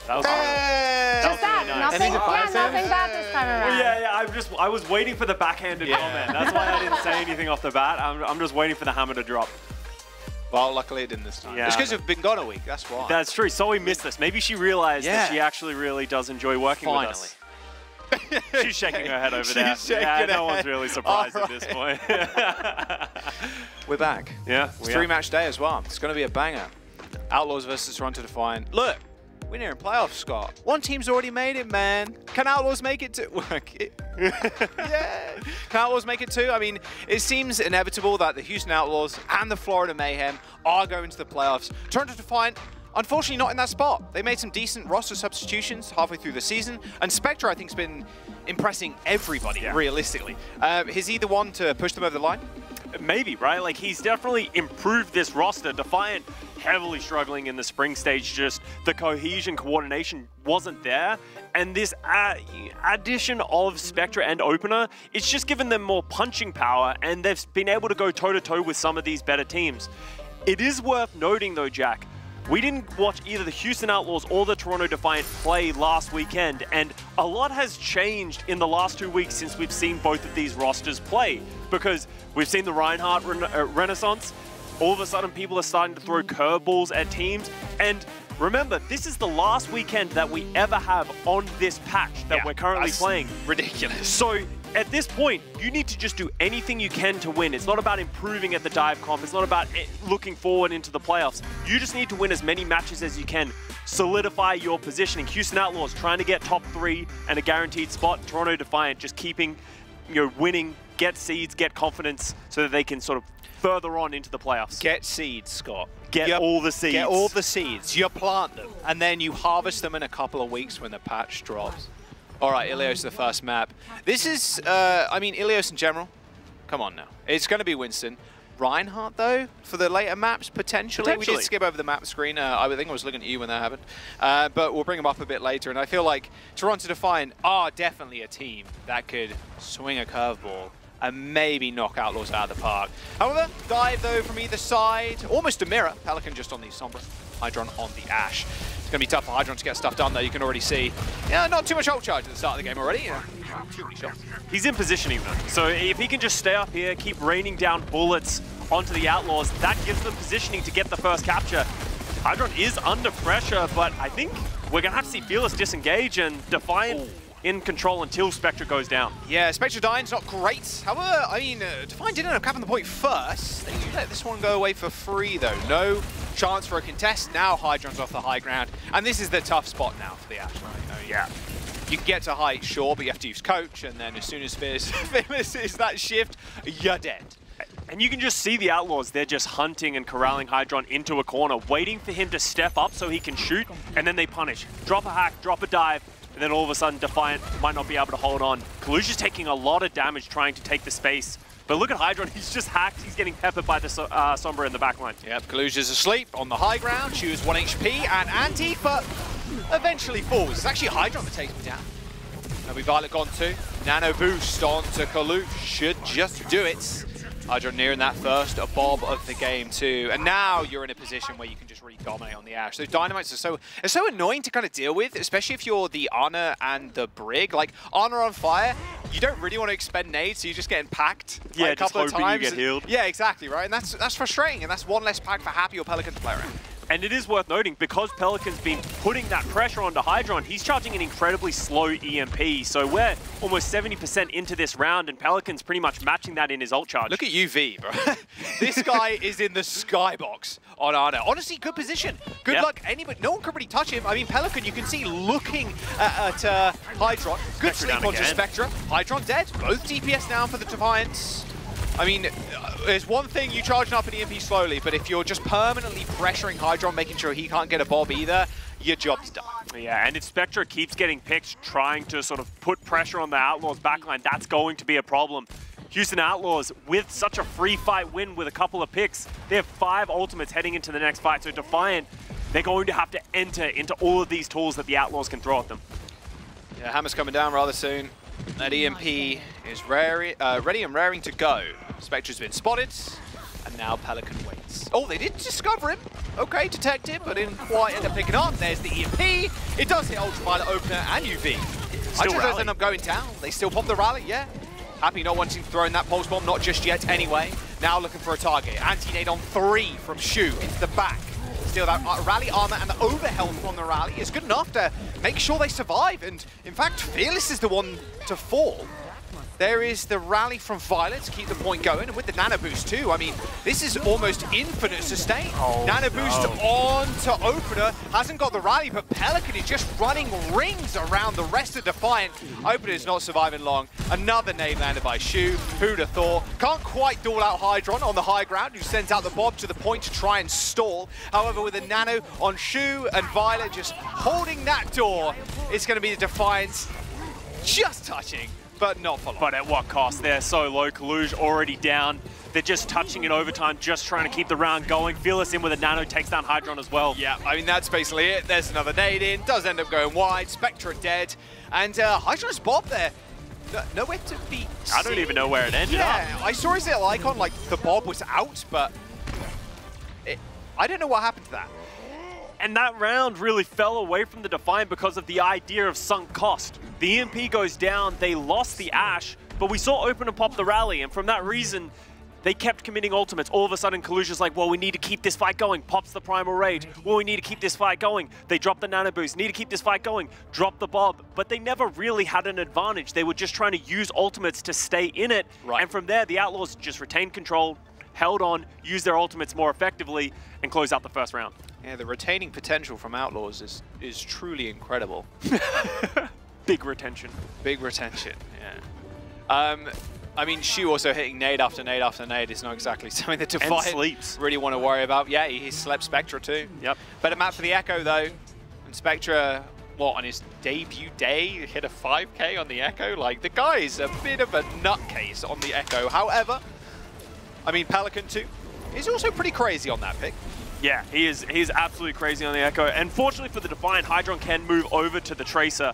That was really nice. Nothing bad this time around. Well, yeah, I was waiting for the backhanded comment. That's why I didn't say anything off the bat. I'm just waiting for the hammer to drop. Well, luckily it didn't this time. Yeah. It's because we've been gone a week, that's why. That's true. So we missed this. Maybe she realized that she actually really does enjoy working with us. She's shaking her head over there. Yeah, no one's really surprised at this point. We're back. Yeah, it's a 3-match day as well. It's going to be a banger. Outlaws versus Toronto Defiant. Look, we're near in playoffs, Scott. One team's already made it, man. Can Outlaws make it too? Yeah. Can Outlaws make it too? I mean, it seems inevitable that the Houston Outlaws and the Florida Mayhem are going to the playoffs. Toronto Defiant, unfortunately not in that spot. They made some decent roster substitutions halfway through the season, and Spectre, I think, has been impressing everybody, realistically. Is he the one to push them over the line? Maybe, right? Like, he's definitely improved this roster. Defiant heavily struggling in the spring stage, just the cohesion, coordination wasn't there. And this addition of Spectre and Opener, it's just given them more punching power, and they've been able to go toe-to-toe with some of these better teams. It is worth noting, though, Jack, we didn't watch either the Houston Outlaws or the Toronto Defiant play last weekend, and a lot has changed in the last 2 weeks since we've seen both of these rosters play, because we've seen the Reinhardt renaissance. All of a sudden, people are starting to throw curveballs at teams, and remember, this is the last weekend that we ever have on this patch that we're currently playing. Ridiculous. So at this point, you need to just do anything you can to win. It's not about improving at the dive comp. It's not about looking forward into the playoffs. You just need to win as many matches as you can. Solidify your positioning. Houston Outlaws trying to get top 3 and a guaranteed spot. Toronto Defiant just keeping, winning, get seeds, get confidence so that they can sort of further on into the playoffs. Get seeds, Scott. Get all the seeds. Get all the seeds. You plant them, and then you harvest them in a couple of weeks when the patch drops. All right, Ilios, the first map. This is, I mean, Ilios in general. Come on now. It's going to be Winston. Reinhardt, though, for the later maps, potentially. We did skip over the map screen. I think I was looking at you when that happened. But we'll bring him up a bit later. And I feel like Toronto Defiant are definitely a team that could swing a curveball and maybe knock Outlaws out of the park. However, dive, though, from either side. Almost a mirror. Pelican just on the Sombra. Hydron on the Ash. It's going to be tough for Hydron to get stuff done, though. You can already see, not too much ult charge at the start of the game already. Too many shots. He's in positioning, though. So if he can just stay up here, keep raining down bullets onto the Outlaws, that gives them positioning to get the first capture. Hydron is under pressure, but I think we're going to have to see Fearless disengage and Defiant in control until Spectre goes down. Yeah, Spectre dying's not great. However, I mean, Defiant did end up capping the point first. They let this one go away for free, though. No chance for a contest. Now Hydron's off the high ground. And this is the tough spot now for the Ash. Yeah. You can get to height, sure, but you have to use coach, and then as soon as Fearless is that shift, you're dead. And you can just see the Outlaws, they're just hunting and corralling Hydron into a corner, waiting for him to step up so he can shoot, and then they punish. Drop a hack, drop a dive, and then all of a sudden Defiant might not be able to hold on. Kalush is taking a lot of damage trying to take the space. But look at Hydron, he's just hacked, he's getting peppered by the Sombra in the backline. Yep, Kalush is asleep on the high ground, she was 1 HP, and Anti-but eventually falls. It's actually Hydron that takes me down. Now we Violet gone too. Nano boost onto Kalush, should just do it. Hydron nearing that first bob of the game too. And now you're in a position where you can just really dominate on the Ash. Those dynamites are so annoying to kind of deal with, especially if you're the Ana and the Brig. Like, Ana on fire, you don't really want to expend nades, so you're just getting packed a couple of times. You get healed. Yeah, exactly, right? And that's frustrating, and that's one less pack for Happy or Pelican to play around. And it is worth noting, because Pelican's been putting that pressure onto Hydron, he's charging an incredibly slow EMP. So we're almost 70% into this round, and Pelican's pretty much matching that in his ult charge. Look at UV, bro. This guy is in the skybox on Ana. Honestly, good position. Good luck. Anybody, no one could really touch him. I mean, Pelican, you can see looking at Hydron. Good sleep onto Spectre. Hydron dead. Both DPS down for the Defiants. I mean, there's one thing you charging up an EMP slowly, but if you're just permanently pressuring Hydron, making sure he can't get a bob either, your job's done. Yeah, and if Spectre keeps getting picked, trying to sort of put pressure on the Outlaws backline, that's going to be a problem. Houston Outlaws, with such a free fight win with a couple of picks, they have 5 ultimates heading into the next fight. So Defiant, they're going to have to enter into all of these tools that the Outlaws can throw at them. Yeah, Hammer's coming down rather soon. That EMP is ready and raring to go. Spectre's been spotted, and now Pelican waits. Oh, they did discover him. Okay, detect him, but didn't quite end up picking up. There's the EMP. It does hit Ultraviolet Opener and UV. Hydra does end up going down. They still pop the rally, yeah. Happy not wanting to throw in that pulse bomb, not just yet anyway. Now looking for a target. Anti-nade on 3 from Shu into the back. Still that rally armor and the overhealth from the rally is good enough to make sure they survive. And in fact, Fearless is the one to fall. There is the rally from Violet to keep the point going, and with the nano boost too. I mean, this is almost infinite sustain. Nano boost on to Opener. Hasn't got the rally, but Pelican is just running rings around the rest of Defiant. Opener is not surviving long. Another nade landed by Shu. Who'd have thought? Can't quite duel out Hydron on the high ground, who sends out the Bob to the point to try and stall. However, with a nano on Shu and Violet just holding that door, it's going to be the Defiance just touching. But not for long. But at what cost? They're so low. Kaluge already down. They're just touching in overtime, just trying to keep the round going. Fearless in with a nano, takes down Hydron as well. Yeah, I mean, that's basically it. There's another nade in, does end up going wide. Spectra dead. And Hydron's Bob there. Nowhere to be seen. I don't even know where it ended up. Yeah, I saw his little icon, like the Bob was out, but I don't know what happened to that. And that round really fell away from the Defiant because of the idea of sunk cost. The EMP goes down, they lost the Ash, but we saw Opener pop the rally, and from that reason, they kept committing ultimates. All of a sudden, Kaluja's like, well, we need to keep this fight going. Pops the Primal Rage. Well, we need to keep this fight going. They drop the Nano Boost. Need to keep this fight going. Drop the Bob. But they never really had an advantage. They were just trying to use ultimates to stay in it. Right. And from there, the Outlaws just retained control, held on, used their ultimates more effectively, and closed out the first round. Yeah, the retaining potential from Outlaws is truly incredible. Big retention. Big retention, yeah. I mean, Shu also hitting nade after nade after nade is not exactly something that Defiant really want to worry about. Yeah, he slept Spectra too. Yep. Better map for the Echo though. And Spectra, what, on his debut day, hit a 5K on the Echo? Like, the guy is a bit of a nutcase on the Echo. However, I mean, Pelican too is also pretty crazy on that pick. Yeah, he is absolutely crazy on the Echo. And fortunately for the Defiant, Hydron can move over to the Tracer.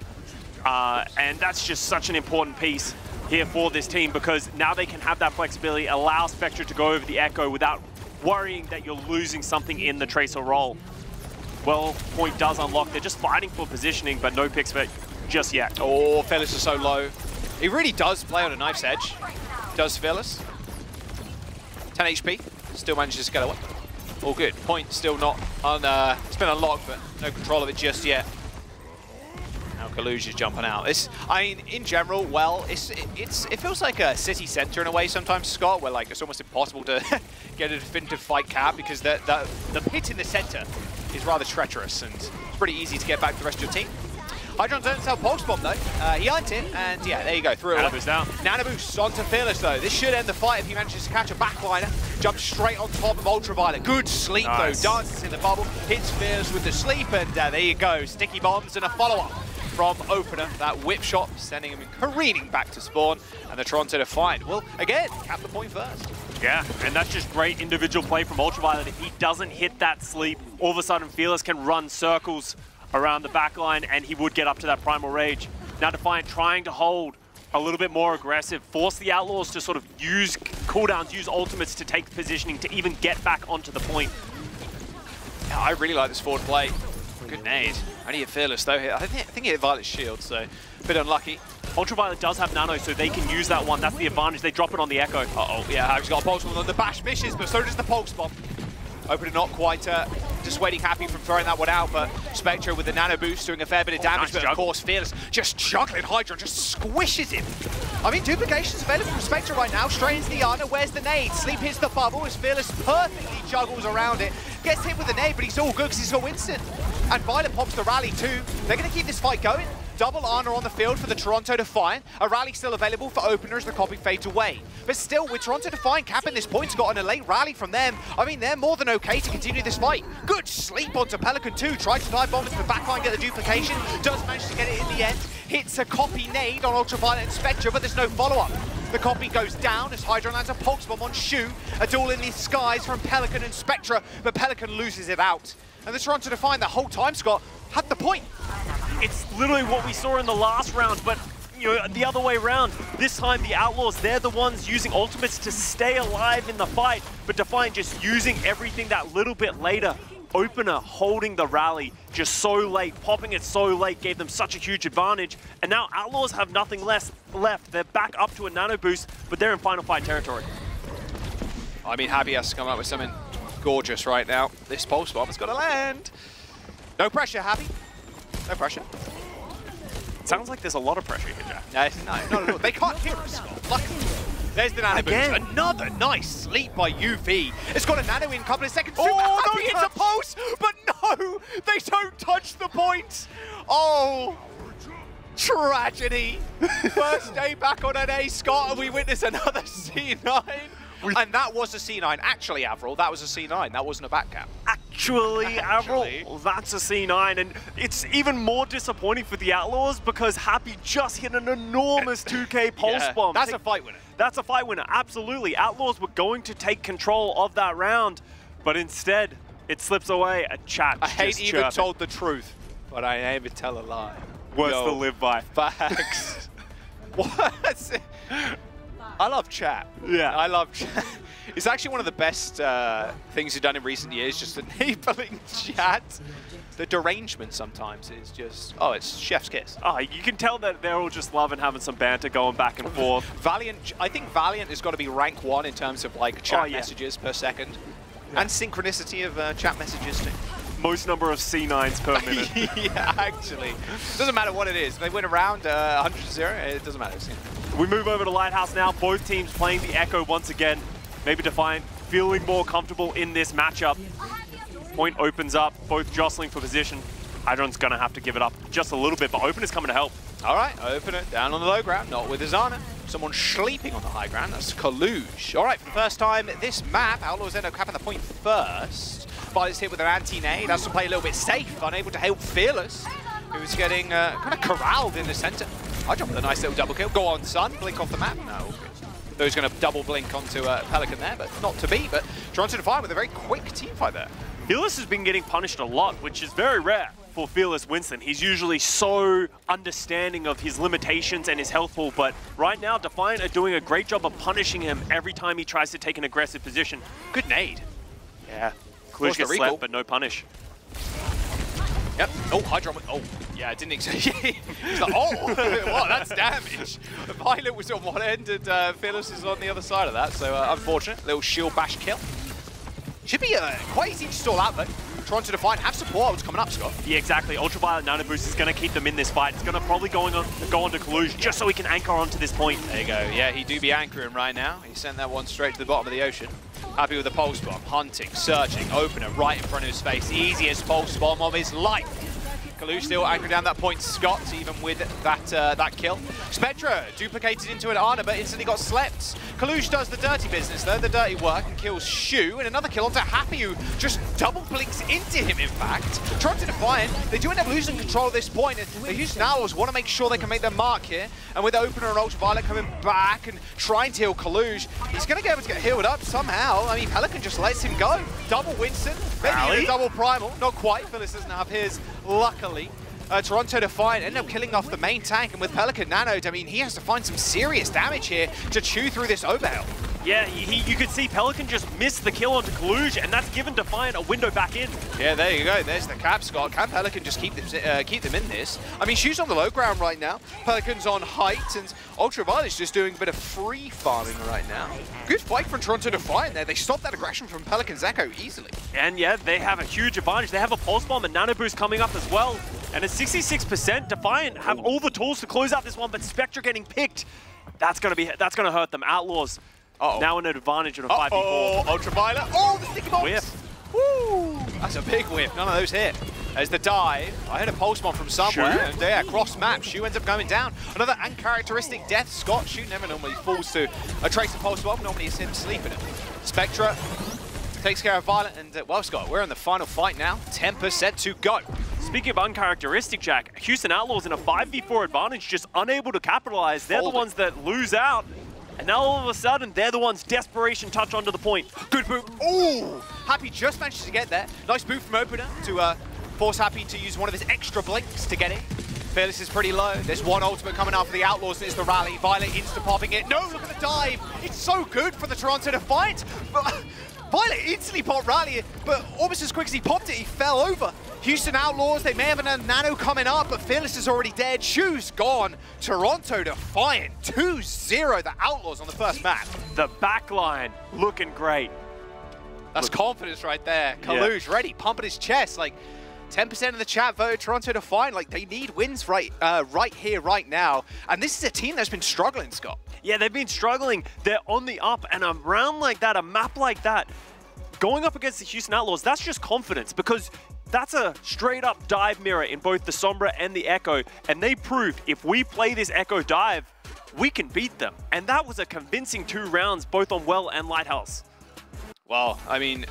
And that's just such an important piece here for this team, because now they can have that flexibility, allow Spectra to go over the Echo without worrying that you're losing something in the Tracer role. Well, point does unlock. They're just fighting for positioning, but no picks for it just yet. Oh, Fearless is so low. He really does play on a knife's edge. Does Fearless. 10 HP. Still manages to get away. All good. Point still not on. It's been unlocked, but no control of it just yet. Now Kaluge is jumping out. I mean, in general, well, it feels like a city center in a way sometimes, Scott, where like it's almost impossible to get a definitive fight cap because the pit in the center is rather treacherous and it's pretty easy to get back to the rest of your team. Hydron doesn't sell Pulse Bomb though. He earned it, and yeah, there you go. Through Nano Boost down. Nano Boost onto Fearless though. This should end the fight if he manages to catch a backliner. Jumps straight on top of Ultraviolet. Good sleep though. Dances in the bubble. Hits Fearless with the sleep, and there you go. Sticky bombs and a follow-up from Opener. That whip shot sending him careening back to spawn, and the Toronto Defiant will again cap the point first. Yeah, and that's just great individual play from Ultraviolet. If he doesn't hit that sleep, all of a sudden Fearless can run circles around the back line, and he would get up to that Primal Rage. Now Defiant trying to hold a little bit more aggressive, force the Outlaws to sort of use cooldowns, use ultimates to take positioning, to even get back onto the point. Yeah, I really like this forward play. Good nade. Only hit Fearless though. I think he hit Violet's shield, so a bit unlucky. Ultraviolet does have nano, so they can use that one. That's the advantage. They drop it on the Echo. Uh-oh, yeah, he's got a Pulse Bomb on the bash misses, but so does the Pulse Bomb. Opener not quite just waiting happy from throwing that one out, but Spectra with the Nano Boost doing a fair bit of damage, but of course Fearless just juggling Hydron, just squishes him. I mean, duplication's available from Spectra right now, straight into the Ana. Where's the nade? Sleep hits the bubble as Fearless perfectly juggles around it. Gets hit with the nade, but he's all good because he's got Winston. And Violet pops the rally too. They're going to keep this fight going. Double Ana on the field for the Toronto Defiant. A rally still available for Opener as the copy fades away. But still, with Toronto Defiant capping this point, got a late rally from them. I mean, they're more than okay to continue this fight. Good sleep onto Pelican 2. Tried to dive bomb into the backline, get the duplication. Does manage to get it in the end. Hits a copy nade on Ultraviolet and Spectra, but there's no follow-up. The copy goes down as Hydron lands a Pulse Bomb on Shu. A duel in the skies from Pelican and Spectra, but Pelican loses it out. And the Toronto Defiant the whole time, Scott, had the point. It's literally what we saw in the last round, but the other way around. This time the Outlaws, they're the ones using ultimates to stay alive in the fight, but Defiant just using everything that little bit later. Opener holding the rally just so late, popping it so late gave them such a huge advantage, and now Outlaws have nothing less left. They're back up to a nano boost, but they're in final fight territory. I mean, Happy has to come up with something gorgeous right now. This pulse bomb has got to land. No pressure, Happy. No pressure. Sounds like there's a lot of pressure here, Jack. No. They can't hear us, Scott. Luckily. There's the nano boost. Another nice sleep by UV. It's got a nano in a couple of seconds. Oh, no, it's a pulse, but no, they don't touch the point. Oh, tragedy. First day back on an A, Scott, and we witness another C9. And that was a C9. Actually, Avril, that was a C9. That wasn't a back cap. Actually, Avril, that's a C9. And it's even more disappointing for the Outlaws because Happy just hit an enormous 2K pulse bomb. That's a fight winner. That's a fight winner, absolutely. Outlaws were going to take control of that round, but instead, it slips away. A chat. I hate even told the truth, but I never tell a lie. Words to live by. Facts. What? I love chat. Yeah. I love chat. It's actually one of the best things we've done in recent years, just enabling chat. The derangement sometimes is just, oh, it's chef's kiss. Oh, you can tell that they're all just loving having some banter going back and forth. Valiant, I think Valiant has got to be rank 1 in terms of like chat messages per second. Yeah. And synchronicity of chat messages too. Most number of C9s per minute. Yeah, actually. Doesn't matter what it is. They win a round 100-0, it doesn't matter. We move over to Lighthouse now. Both teams playing the Echo once again. Maybe Defiant feeling more comfortable in this matchup. Point opens up, both jostling for position. Hydron's going to have to give it up just a little bit, but Opener's coming to help. All right, Opener down on the low ground, not with Azana. Someone sleeping on the high ground, that's Kaluge. All right, for the first time this map, Outlaws end up capping the point first. Violet's hit with an anti-nade, has to play a little bit safe, unable to help Fearless, who's getting kind of corralled in the center. Hydron with a nice little double kill. Go on, Sun, blink off the map. No, okay. Who's going to double blink onto Pelican there, but not to be. But Toronto Defiant with a very quick team fight there. Fearless has been getting punished a lot, which is very rare for Fearless Winston. He's usually so understanding of his limitations and his health pool, but right now Defiant are doing a great job of punishing him every time he tries to take an aggressive position. Good nade. Yeah, Kaluge gets slept, but no punish. Yep. Oh, Hydron. Oh, yeah, I didn't expect. He's like, oh, wow, that's damage. Violet was on one end and Fearless is on the other side of that, so unfortunate. Little shield bash kill. Should be quite easy to stall out, though. Toronto Defiant have support. What's coming up, Scott? Yeah, exactly. Ultraviolet Nano Boost is going to keep them in this fight. It's going to probably go on to Kaluge just so he can anchor onto this point. There you go. Yeah, he do be anchoring right now. He sent that one straight to the bottom of the ocean. Happy with the pulse bomb. Hunting, searching, Opener right in front of his face. Easiest pulse bomb of his life. Kaluge still anchoring down that point. Scott, even with that kill. Spectra duplicated into an Ana, but instantly got slept. Kaluge does the dirty business, though, the dirty work, and kills Shu, and another kill onto Happy, who just double blinks into him, in fact. Toronto Defiant, they do end up losing control at this point, and the Houston Outlaws want to make sure they can make their mark here, and with Opener and Ultraviolet coming back and trying to heal Kaluge, he's going to be able to get healed up somehow. I mean, Pelican just lets him go. Double Winston, maybe even a double Primal. Not quite, Phyllis doesn't have his, luckily. Toronto Defiant end up killing off the main tank, and with Pelican nanoed, I mean, he has to find some serious damage here to chew through this overheal. Yeah, you could see Pelican just miss the kill onto Kaluge, and that's given Defiant a window back in. Yeah, there you go. There's the cap, Scott. Can Pelican just keep them in this? I mean, Shu's on the low ground right now. Pelican's on height, and Ultraviolet's just doing a bit of free farming right now. Good fight from Toronto Defiant there. They stopped that aggression from Pelican's Echo easily. And yeah, they have a huge advantage. They have a Pulse Bomb and Nano Boost coming up as well. And at 66%, Defiant have all the tools to close out this one, but Spectra getting picked. That's gonna hurt them. Outlaws now in an advantage in a 5v4. Oh, Ultraviolet. Oh, the sticky bombs. Whiff. Woo! That's a big whiff. None of those hit. There's the dive. I heard a pulse bomb from somewhere. Shu? And yeah, cross map. Shu ends up going down. Another uncharacteristic death. Scott. Shu never normally falls to a trace of pulse bomb. Normally it's him sleeping it. Spectra takes care of Violet. And well, Scott, we're in the final fight now. 10% to go. Speaking of uncharacteristic, Jack, Houston Outlaws in a 5v4 advantage, just unable to capitalize. They're the ones that lose out. And now all of a sudden, they're the ones desperation touch onto the point. Good move. Ooh! Happy just managed to get there. Nice move from Opener to force Happy to use one of his extra blinks to get in. Fearless is pretty low. There's one ultimate coming out for the Outlaws, and it's the rally. Violet insta-popping it. No, look at the dive. It's so good for the Toronto Defiant. But Violet instantly popped rally, but almost as quick as he popped it, he fell over. Houston Outlaws, they may have a nano coming up, but Fearless is already dead. Shoes gone. Toronto Defiant 2-0 the Outlaws on the first map. The backline looking great. That's confidence right there. Kaluj ready, pumping his chest. Like 10% of the chat voted Toronto Defiant. Like they need wins right here, right now. And this is a team that's been struggling, Scott. Yeah, they've been struggling. They're on the up, and a round like that, a map like that, going up against the Houston Outlaws, that's just confidence, because that's a straight up dive mirror in both the Sombra and the Echo, and they proved if we play this Echo dive, we can beat them. And that was a convincing 2 rounds, both on Well and Lighthouse. Well, I mean,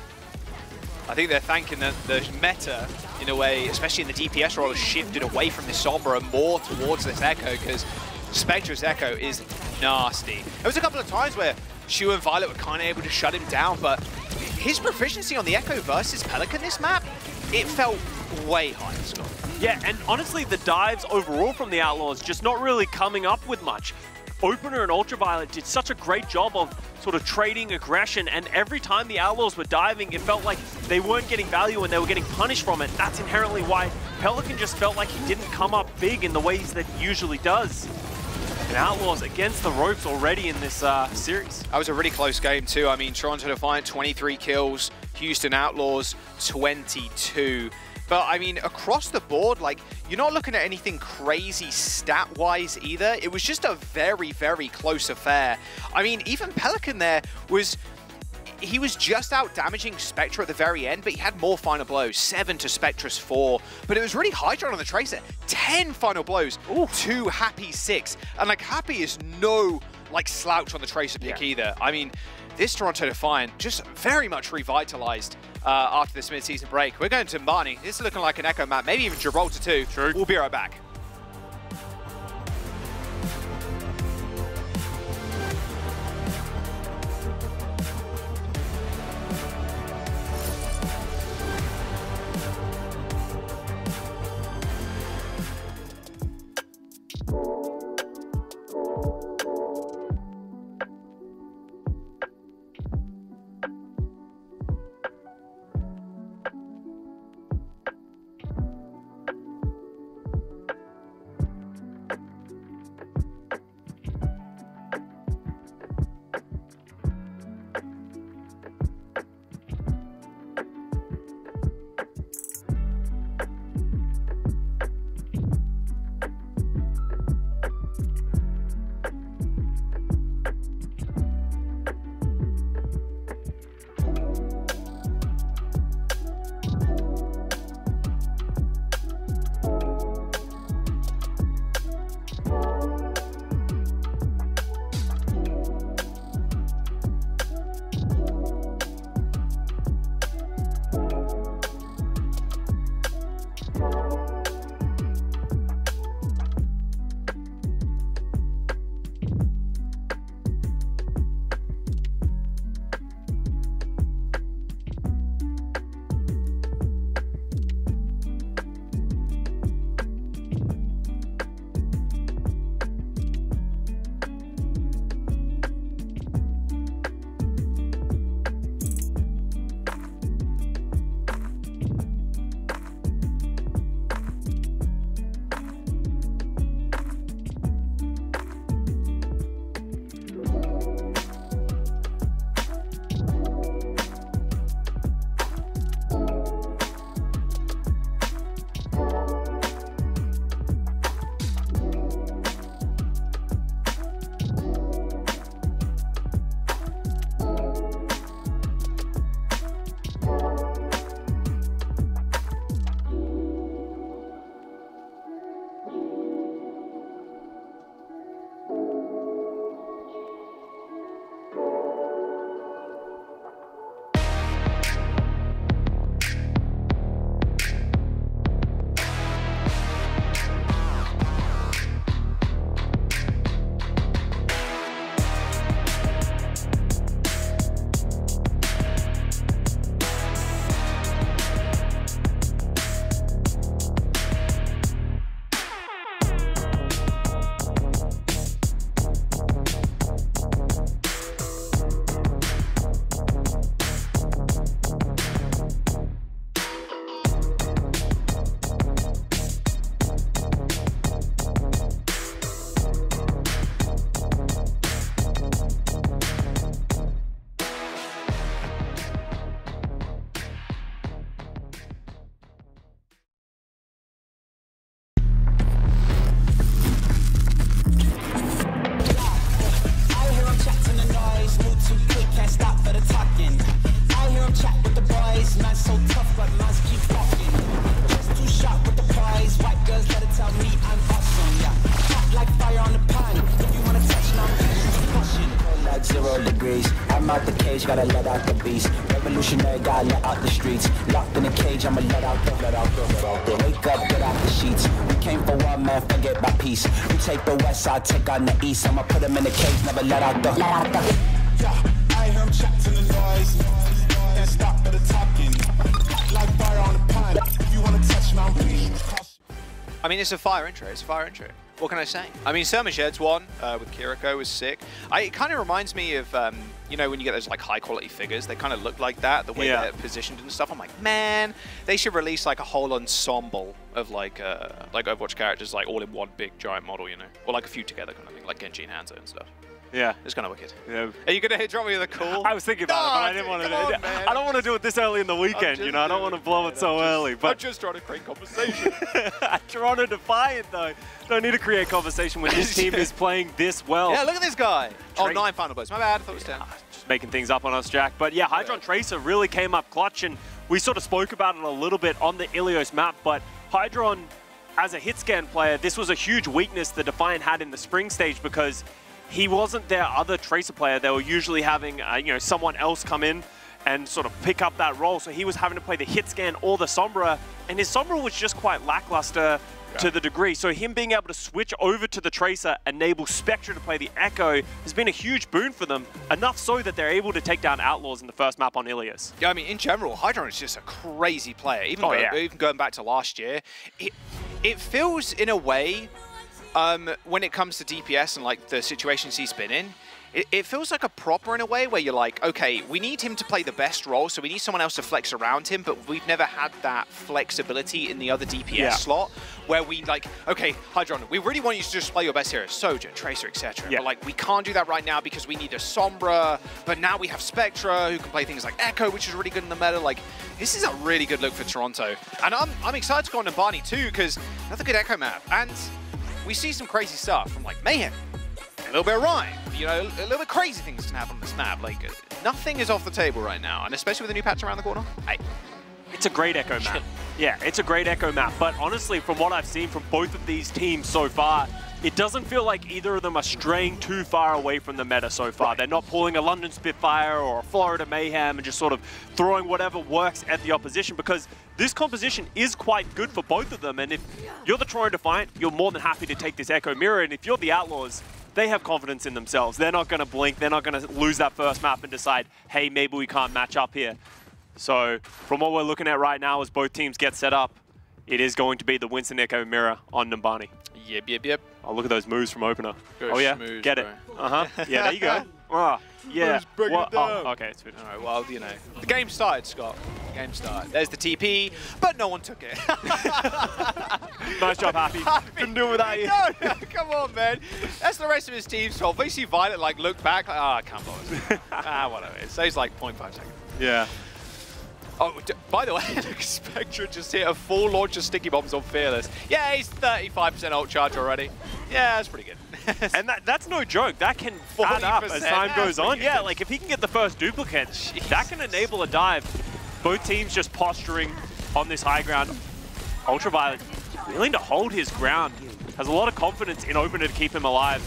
I think they're thanking the meta, in a way, especially in the DPS role, has shifted away from this Sombra and more towards this Echo, because Spectra's Echo is nasty. There was a couple of times where Shu and Violet were kind of able to shut him down, but his proficiency on the Echo versus Pelican this map, it felt way higher, Scott. Yeah, and honestly, the dives overall from the Outlaws just not really coming up with much. Opener and Ultraviolet did such a great job of sort of trading aggression, and every time the Outlaws were diving, it felt like they weren't getting value and they were getting punished from it. That's inherently why Pelican just felt like he didn't come up big in the ways that he usually does. And Outlaws against the ropes already in this series. That was a really close game too. I mean, Toronto Defiant 23 kills, Houston Outlaws 22. But I mean, across the board, like, you're not looking at anything crazy stat-wise either. It was just a very, very close affair. I mean, even Pelican there he was just out damaging Spectra at the very end, but he had more final blows, 7 to Spectra's 4. But it was really Hydron on the Tracer, 10 final blows, to Happy 6. And like, Happy is no like slouch on the Tracer pick either. I mean, this Toronto Defiant just very much revitalized after this mid-season break. We're going to Mbani. This is looking like an Echo map, maybe even Gibraltar too. True. We'll be right back. him out the cage, gotta let out the beast. Revolutionary, gotta let out the streets. Locked in a cage, I'ma let out the. Wake up, get out the sheets. We came for one man, forget my peace. We take the west side, take on the east. I'ma put him in the cage, never let out the. Yeah, I hear him chatting the noise. Can't stop for the talking. Like fire on the pine. If you wanna touch my weed. I mean, it's a fire intro. It's a fire intro. What can I say? I mean, Sermaged's one with Kiriko was sick. It kind of reminds me of, you know, when you get those like high quality figures, they kind of look like that, the way they're positioned and stuff. I'm like, man, they should release like a whole ensemble of like Overwatch characters, like all in one big giant model, you know, or like a few together kind of thing, like Genji and Hanzo and stuff. Yeah. It's kind of wicked. Yeah. Are you going to drop me with a call? I was thinking about it, but I didn't want to do it. I don't want to do it this early in the weekend, you know. I don't want to blow it so early. But I'm just trying to create conversation. Toronto Defiant, though. Don't need to create conversation when this team is playing this well. Yeah, look at this guy. Oh, 9 final blows. My bad. I thought it was 10. Just making things up on us, Jack. But yeah, Hydron Tracer really came up clutch, and we sort of spoke about it a little bit on the Ilios map. But Hydron, as a hit scan player, this was a huge weakness the Defiant had in the spring stage because he wasn't their other Tracer player. They were usually having you know, someone else come in and sort of pick up that role. So he was having to play the hit scan or the Sombra, and his Sombra was just quite lackluster to the degree. So him being able to switch over to the Tracer, enable Spectre to play the Echo, has been a huge boon for them, enough so that they're able to take down Outlaws in the first map on Ilios. Yeah, I mean, in general, Hydron is just a crazy player. Even, even going back to last year, it feels in a way, when it comes to DPS and like the situations he's been in, it feels like a proper in a way where you're like, okay, we need him to play the best role, so we need someone else to flex around him, but we've never had that flexibility in the other DPS slot where we like, okay, Hydron, we really want you to just play your best heroes, Soja, Tracer, etc. But like, we can't do that right now because we need a Sombra, but now we have Spectra who can play things like Echo, which is really good in the meta. Like, this is a really good look for Toronto. And I'm excited to go on Nambani too, because another good Echo map. And we see some crazy stuff from like Mayhem, a little bit of Rhyme, you know, a little bit crazy things can happen on this map. Like, nothing is off the table right now, and especially with the new patch around the corner. It's a great Echo map. Yeah, it's a great Echo map, but honestly, from what I've seen from both of these teams so far, it doesn't feel like either of them are straying too far away from the meta so far. They're not pulling a London Spitfire or a Florida Mayhem and just sort of throwing whatever works at the opposition, because this composition is quite good for both of them. And if you're the Toronto Defiant, you're more than happy to take this Echo Mirror. And if you're the Outlaws, they have confidence in themselves. They're not going to blink. They're not going to lose that first map and decide, hey, maybe we can't match up here. So from what we're looking at right now as both teams get set up, it is going to be the Winston Echo Mirror on Nambani. Yep. Oh, look at those moves from opener. Go oh, yeah? schmooze, Get it. Yeah, there you go. Oh, yeah. Bring it down. Oh, okay, it's finished. All right, well, you know, the game started, Scott. The game started. There's the TP, but no one took it. Nice job, Happy. Couldn't do it without you. No, come on, man. That's the rest of his team's fault. If we see Violet, like, look back, like, I can't bother. Whatever. It saves, like, 0.5 seconds. Yeah. Oh, by the way, Spectra just hit a full launch of sticky bombs on Fearless. Yeah, he's 35% ult charge already. Yeah, that's pretty good. And that's no joke. That can add up as time goes on. Yeah, like if he can get the first duplicate, that can enable a dive. Both teams just posturing on this high ground. Ultraviolet willing to hold his ground. Has a lot of confidence in opener to keep him alive.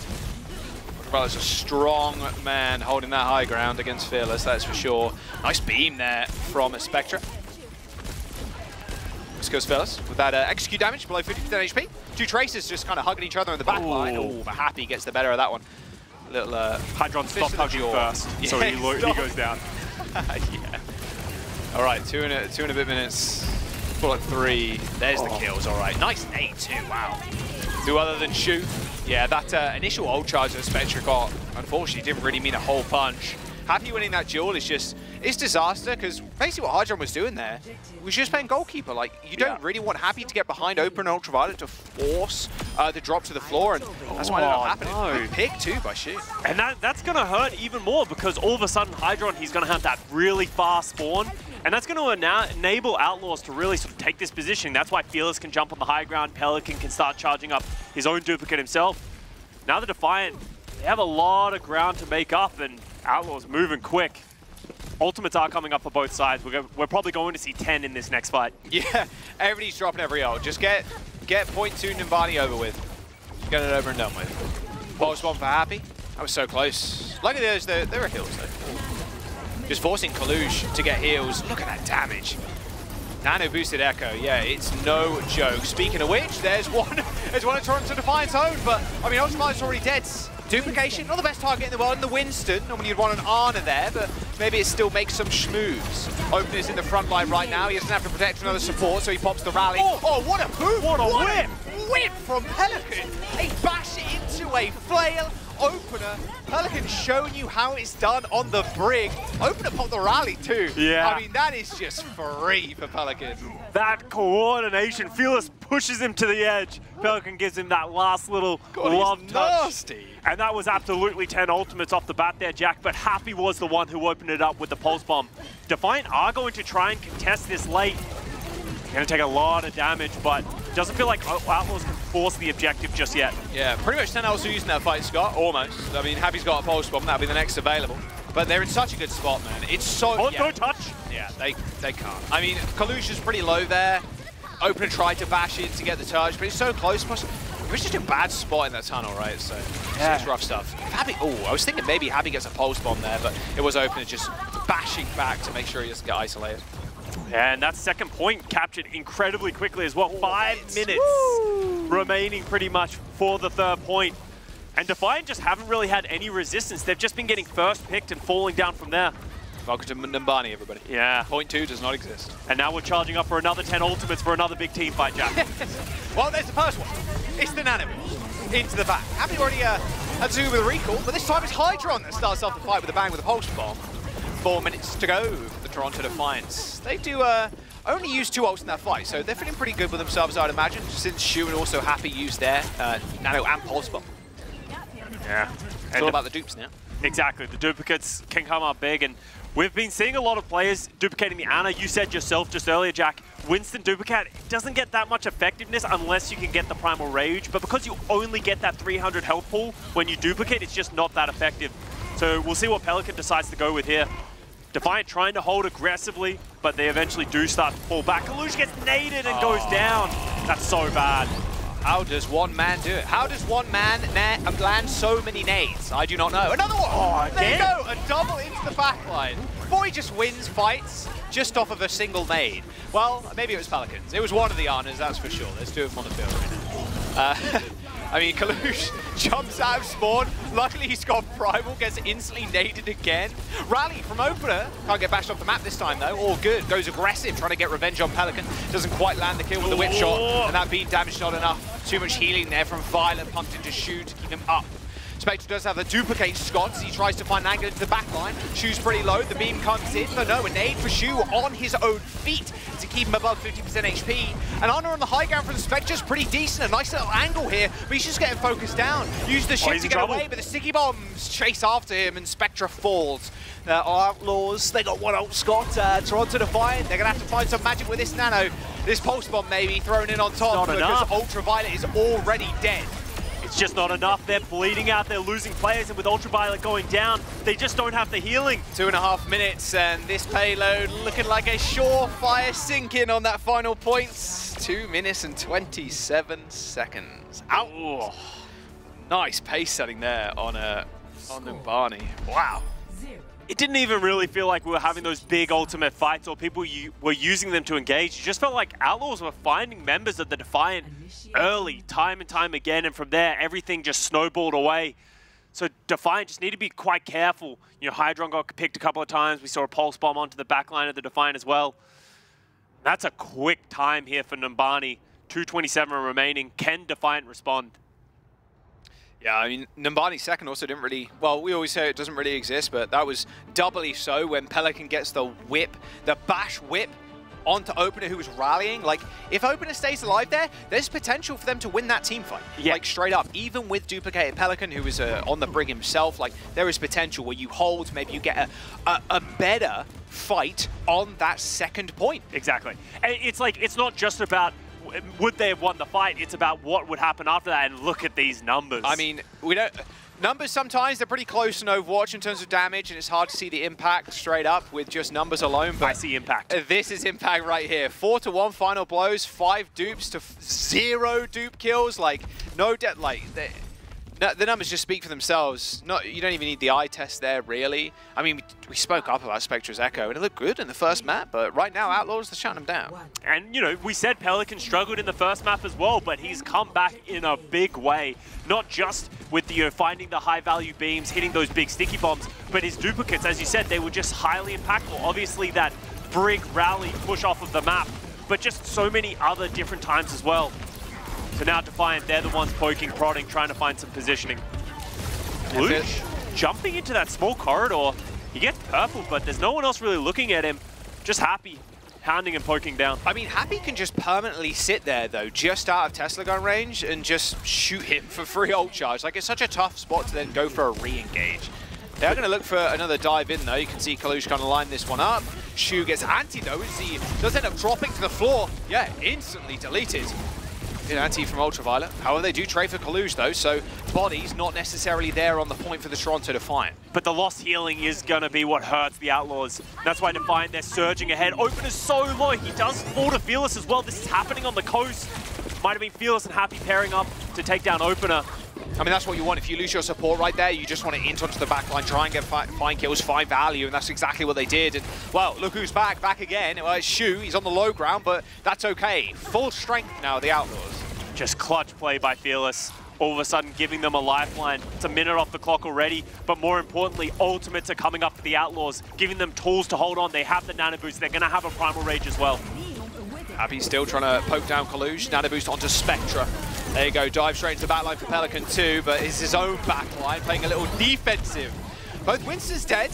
Ultraviolet's a strong man holding that high ground against Fearless, that's for sure. Nice beam there from Spectra. This goes Fearless with that execute damage below 50% HP. Two Tracers just kind of hugging each other in the back line. Oh, but Happy gets the better of that one. Little Hydron stopped hugging first, yeah, so he goes down. Yeah. All right, two and a bit minutes. Bullet 3. There's the kills. All right, nice nade too. Wow. Do other than shoot. Yeah, that initial ult charge that Spectre got, unfortunately, didn't really mean a whole punch. Happy winning that duel is just, it's disaster, because basically what Hydron was doing there was just playing goalkeeper. Like, you don't really want Happy to get behind open and Ultraviolet to force the drop to the floor, and that's what ended up happening. No. Good pick too by Shu. And that's going to hurt even more, because all of a sudden Hydron, he's going to have that really fast spawn, and that's going to enable Outlaws to really sort of take this position. That's why Fearless can jump on the high ground, Pelican can start charging up his own duplicate himself. Now the Defiant, they have a lot of ground to make up, and Outlaws moving quick. Ultimates are coming up for both sides. We're probably going to see 10 in this next fight. Yeah, everybody's dropping every ult. Just get point 2 Nambani over with. Get it over and done with. Pulse one for Happy. That was so close. Luckily, there were kills though. just forcing Kalush to get heals. Look at that damage. Nano boosted Echo, yeah, it's no joke. Speaking of which, there's one at Toronto Defiant's own, but I mean, Ultraviolent's already dead. Duplication, not the best target in the world, in the Winston. Normally you'd want an Ana there, but maybe it still makes some schmoves. Opener's in the front line right now. He doesn't have to protect another support, so he pops the rally. Oh, what a move! What a whip! Whip from Pelican. They bash it into a flail. Opener, Pelican showing you how it's done on the brig. Opener popped the rally too. Yeah. I mean, that is just free for Pelican. That coordination, Fearless pushes him to the edge. Pelican gives him that last little love touch. Nasty. And that was absolutely 10 ultimates off the bat there, Jack, but Happy was the one who opened it up with the pulse bomb. Defiant are going to try and contest this late. Going to take a lot of damage, but doesn't feel like Outlaws can force the objective just yet. Yeah, pretty much 10 ults using that fight, Scott, almost. I mean, Happy's got a pulse bomb, that'll be the next available. But they're in such a good spot, man. It's so... No touch. Yeah, they can't. I mean, Kalush is pretty low there. Opener tried to bash in to get the touch, but it's so close. Plus, it was just a bad spot in that tunnel, right? So, it's rough stuff. Happy, I was thinking maybe Happy gets a pulse bomb there, but it was Opener just bashing back to make sure he doesn't get isolated. And that second point captured incredibly quickly as well. 5 minutes remaining pretty much for the third point. And Defiant just haven't really had any resistance. They've just been getting first picked and falling down from there. Welcome to Numbani, everybody. Yeah. Point 2 does not exist. And now we're charging up for another 10 ultimates for another big team fight, Jack. Well, there's the first one. It's the Nano into the back. Happy already had to do with a recall, but this time it's Hydron that starts off the fight with a bang with a pulse bomb. 4 minutes to go for the Toronto Defiants. They do only use 2 ults in that fight, so they're feeling pretty good with themselves, I'd imagine, since Shu and also Happy used their Nano and Pulse Bomb. Yeah. It's all about the dupes now. Exactly. The duplicates can come up big, and we've been seeing a lot of players duplicating the Ana. You said yourself just earlier, Jack, Winston duplicate doesn't get that much effectiveness unless you can get the Primal Rage, but because you only get that 300 health pool when you duplicate, it's just not that effective. So we'll see what Pelican decides to go with here. Defiant trying to hold aggressively, but they eventually do start to fall back. Kalush gets naded and goes down. That's so bad. How does one man do it? How does one man land so many nades? I do not know. Another one! There you go, a double into the backline. Boy just wins fights just off of a single nade. Well, maybe it was Pelicans. It was one of the Anas, that's for sure. Let's do it from the field right now. I mean, Kalush jumps out of spawn. Luckily, he's got Primal, gets instantly naded again. Rally from Opener. Can't get bashed off the map this time, though. All good. Goes aggressive, trying to get revenge on Pelican. Doesn't quite land the kill with the whip shot. And that beam damage not enough. Too much healing there from Violet, pumped into Shu to keep him up. Spectre does have the duplicate Scott as he tries to find an angle into the back line. Shu's pretty low, the beam comes in, but no, a nade for Shu on his own feet to keep him above 50% HP. And Honor on the high ground from the Spectre's pretty decent, a nice little angle here, but he's just getting focused down. Use the ship to get away, but the sticky bombs chase after him and Spectre falls. Outlaws, they got one ult Scott, Toronto Defiant, they're gonna have to find some magic with this Nano. This pulse bomb maybe thrown in on top because Ultraviolet is already dead. It's just not enough. They're bleeding out. They're losing players, and with Ultraviolet going down, they just don't have the healing. 2.5 minutes, and this payload looking like a surefire sink-in on that final points. 2 minutes and 27 seconds. Out. Nice pace setting there on Numbani. Wow. It didn't even really feel like we were having those big ultimate fights or people were using them to engage. It just felt like Outlaws were finding members of the Defiant early, time and time again, and from there, everything just snowballed away. So Defiant just need to be quite careful. You know, Hydron got picked a couple of times. We saw a pulse bomb onto the back line of the Defiant as well. That's a quick time here for Numbani. 2:27 remaining. Can Defiant respond? Yeah, I mean, Numbani's second also didn't really, well, we always say it doesn't really exist, but that was doubly so when Pelican gets the whip, the bash whip onto Opener who was rallying. Like, if Opener stays alive there, there's potential for them to win that team fight. Yeah. Like, straight up. Even with duplicated Pelican, who is on the brig himself, like, there is potential where you hold, maybe you get a better fight on that second point. Exactly. And it's like, it's not just about would they have won the fight? It's about what would happen after that, and look at these numbers. I mean, we don't... Numbers sometimes, they're pretty close in Overwatch in terms of damage, and it's hard to see the impact straight up with just numbers alone. But I see impact. This is impact right here. 4-1 final blows, 5 dupes to 0 dupe kills. Like, no No, the numbers just speak for themselves. You don't even need the eye test there, really. I mean, we spoke up about Spectra's Echo, and it looked good in the first map, but right now, Outlaws, they're shutting them down. And, you know, we said Pelican struggled in the first map as well, but he's come back in a big way. Not just with the, finding the high-value beams, hitting those big sticky bombs, but his duplicates, as you said, they were just highly impactful. Obviously, that Brig rally push off of the map, but just so many other different times as well. So now Defiant, they're the ones poking, prodding, trying to find some positioning. Luch jumping into that small corridor. He gets purple, but there's no one else really looking at him. Just Happy, hounding and poking down. I mean, Happy can just permanently sit there, though, just out of Tesla gun range and just shoot him for free ult charge. Like, it's such a tough spot to then go for a re-engage. They're going to look for another dive in, though. You can see Kalush kind of line this one up. Shu gets anti, though, as he does end up dropping to the floor. Yeah, instantly deleted. Good anti from Ultraviolet. However, they do trade for Kalush, though, so body's not necessarily there on the point for the Toronto Defiant. But the lost healing is going to be what hurts the Outlaws. That's why Defiant, they're surging ahead. Opener's so low. He does fall to Fearless as well. This is happening on the coast. Might have been Fearless and Happy pairing up to take down Opener. I mean, that's what you want. If you lose your support right there, you just want to int onto the backline, try and get find kills, find value, and that's exactly what they did. And, well, look who's back again. Well, it's Shu. He's on the low ground, but that's okay. Full strength now, the Outlaws. Just clutch play by Fearless. All of a sudden giving them a lifeline. It's a minute off the clock already, but more importantly, ultimates are coming up for the Outlaws, giving them tools to hold on. They have the Nano Boost. They're going to have a Primal Rage as well. Happy's still trying to poke down Kalush. Nano Boost onto Spectra. There you go, dive straight into the backline for Pelican too, but it's his own backline, playing a little defensive. Both Winston's dead.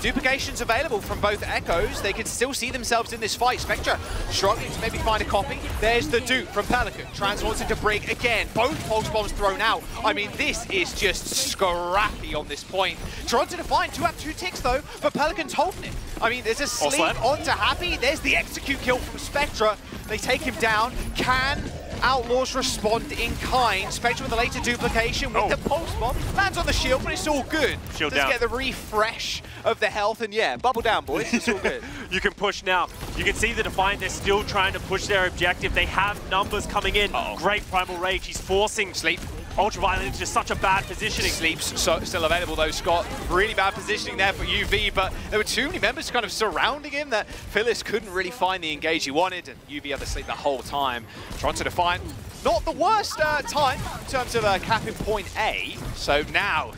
Duplications available from both Echoes. They can still see themselves in this fight. Spectra struggling to maybe find a copy. There's the dupe from Pelican. Transforms into Brig again. Both pulse bombs thrown out. I mean, this is just scrappy on this point. Toronto Defiant do have 2 ticks though, but Pelican's holding it. I mean, there's a sleep onto Happy. There's the execute kill from Spectra. They take him down. Can Outlaws respond in kind? Spectra with a later duplication with the pulse bomb. Lands on the shield, but it's all good. Shield Does down. Get the refresh of the health, and yeah, bubble down, boys. It's all good. You can push now. You can see the Defiant, they're still trying to push their objective. They have numbers coming in. Great Primal Rage. He's forcing Sleep. Ultraviolet into just such a bad positioning. Sleep's still available though, Scott. Really bad positioning there for UV, but there were too many members kind of surrounding him that Phyllis couldn't really find the engage he wanted, and UV had to sleep the whole time. Toronto Defiant, not the worst time in terms of capping point A. So now,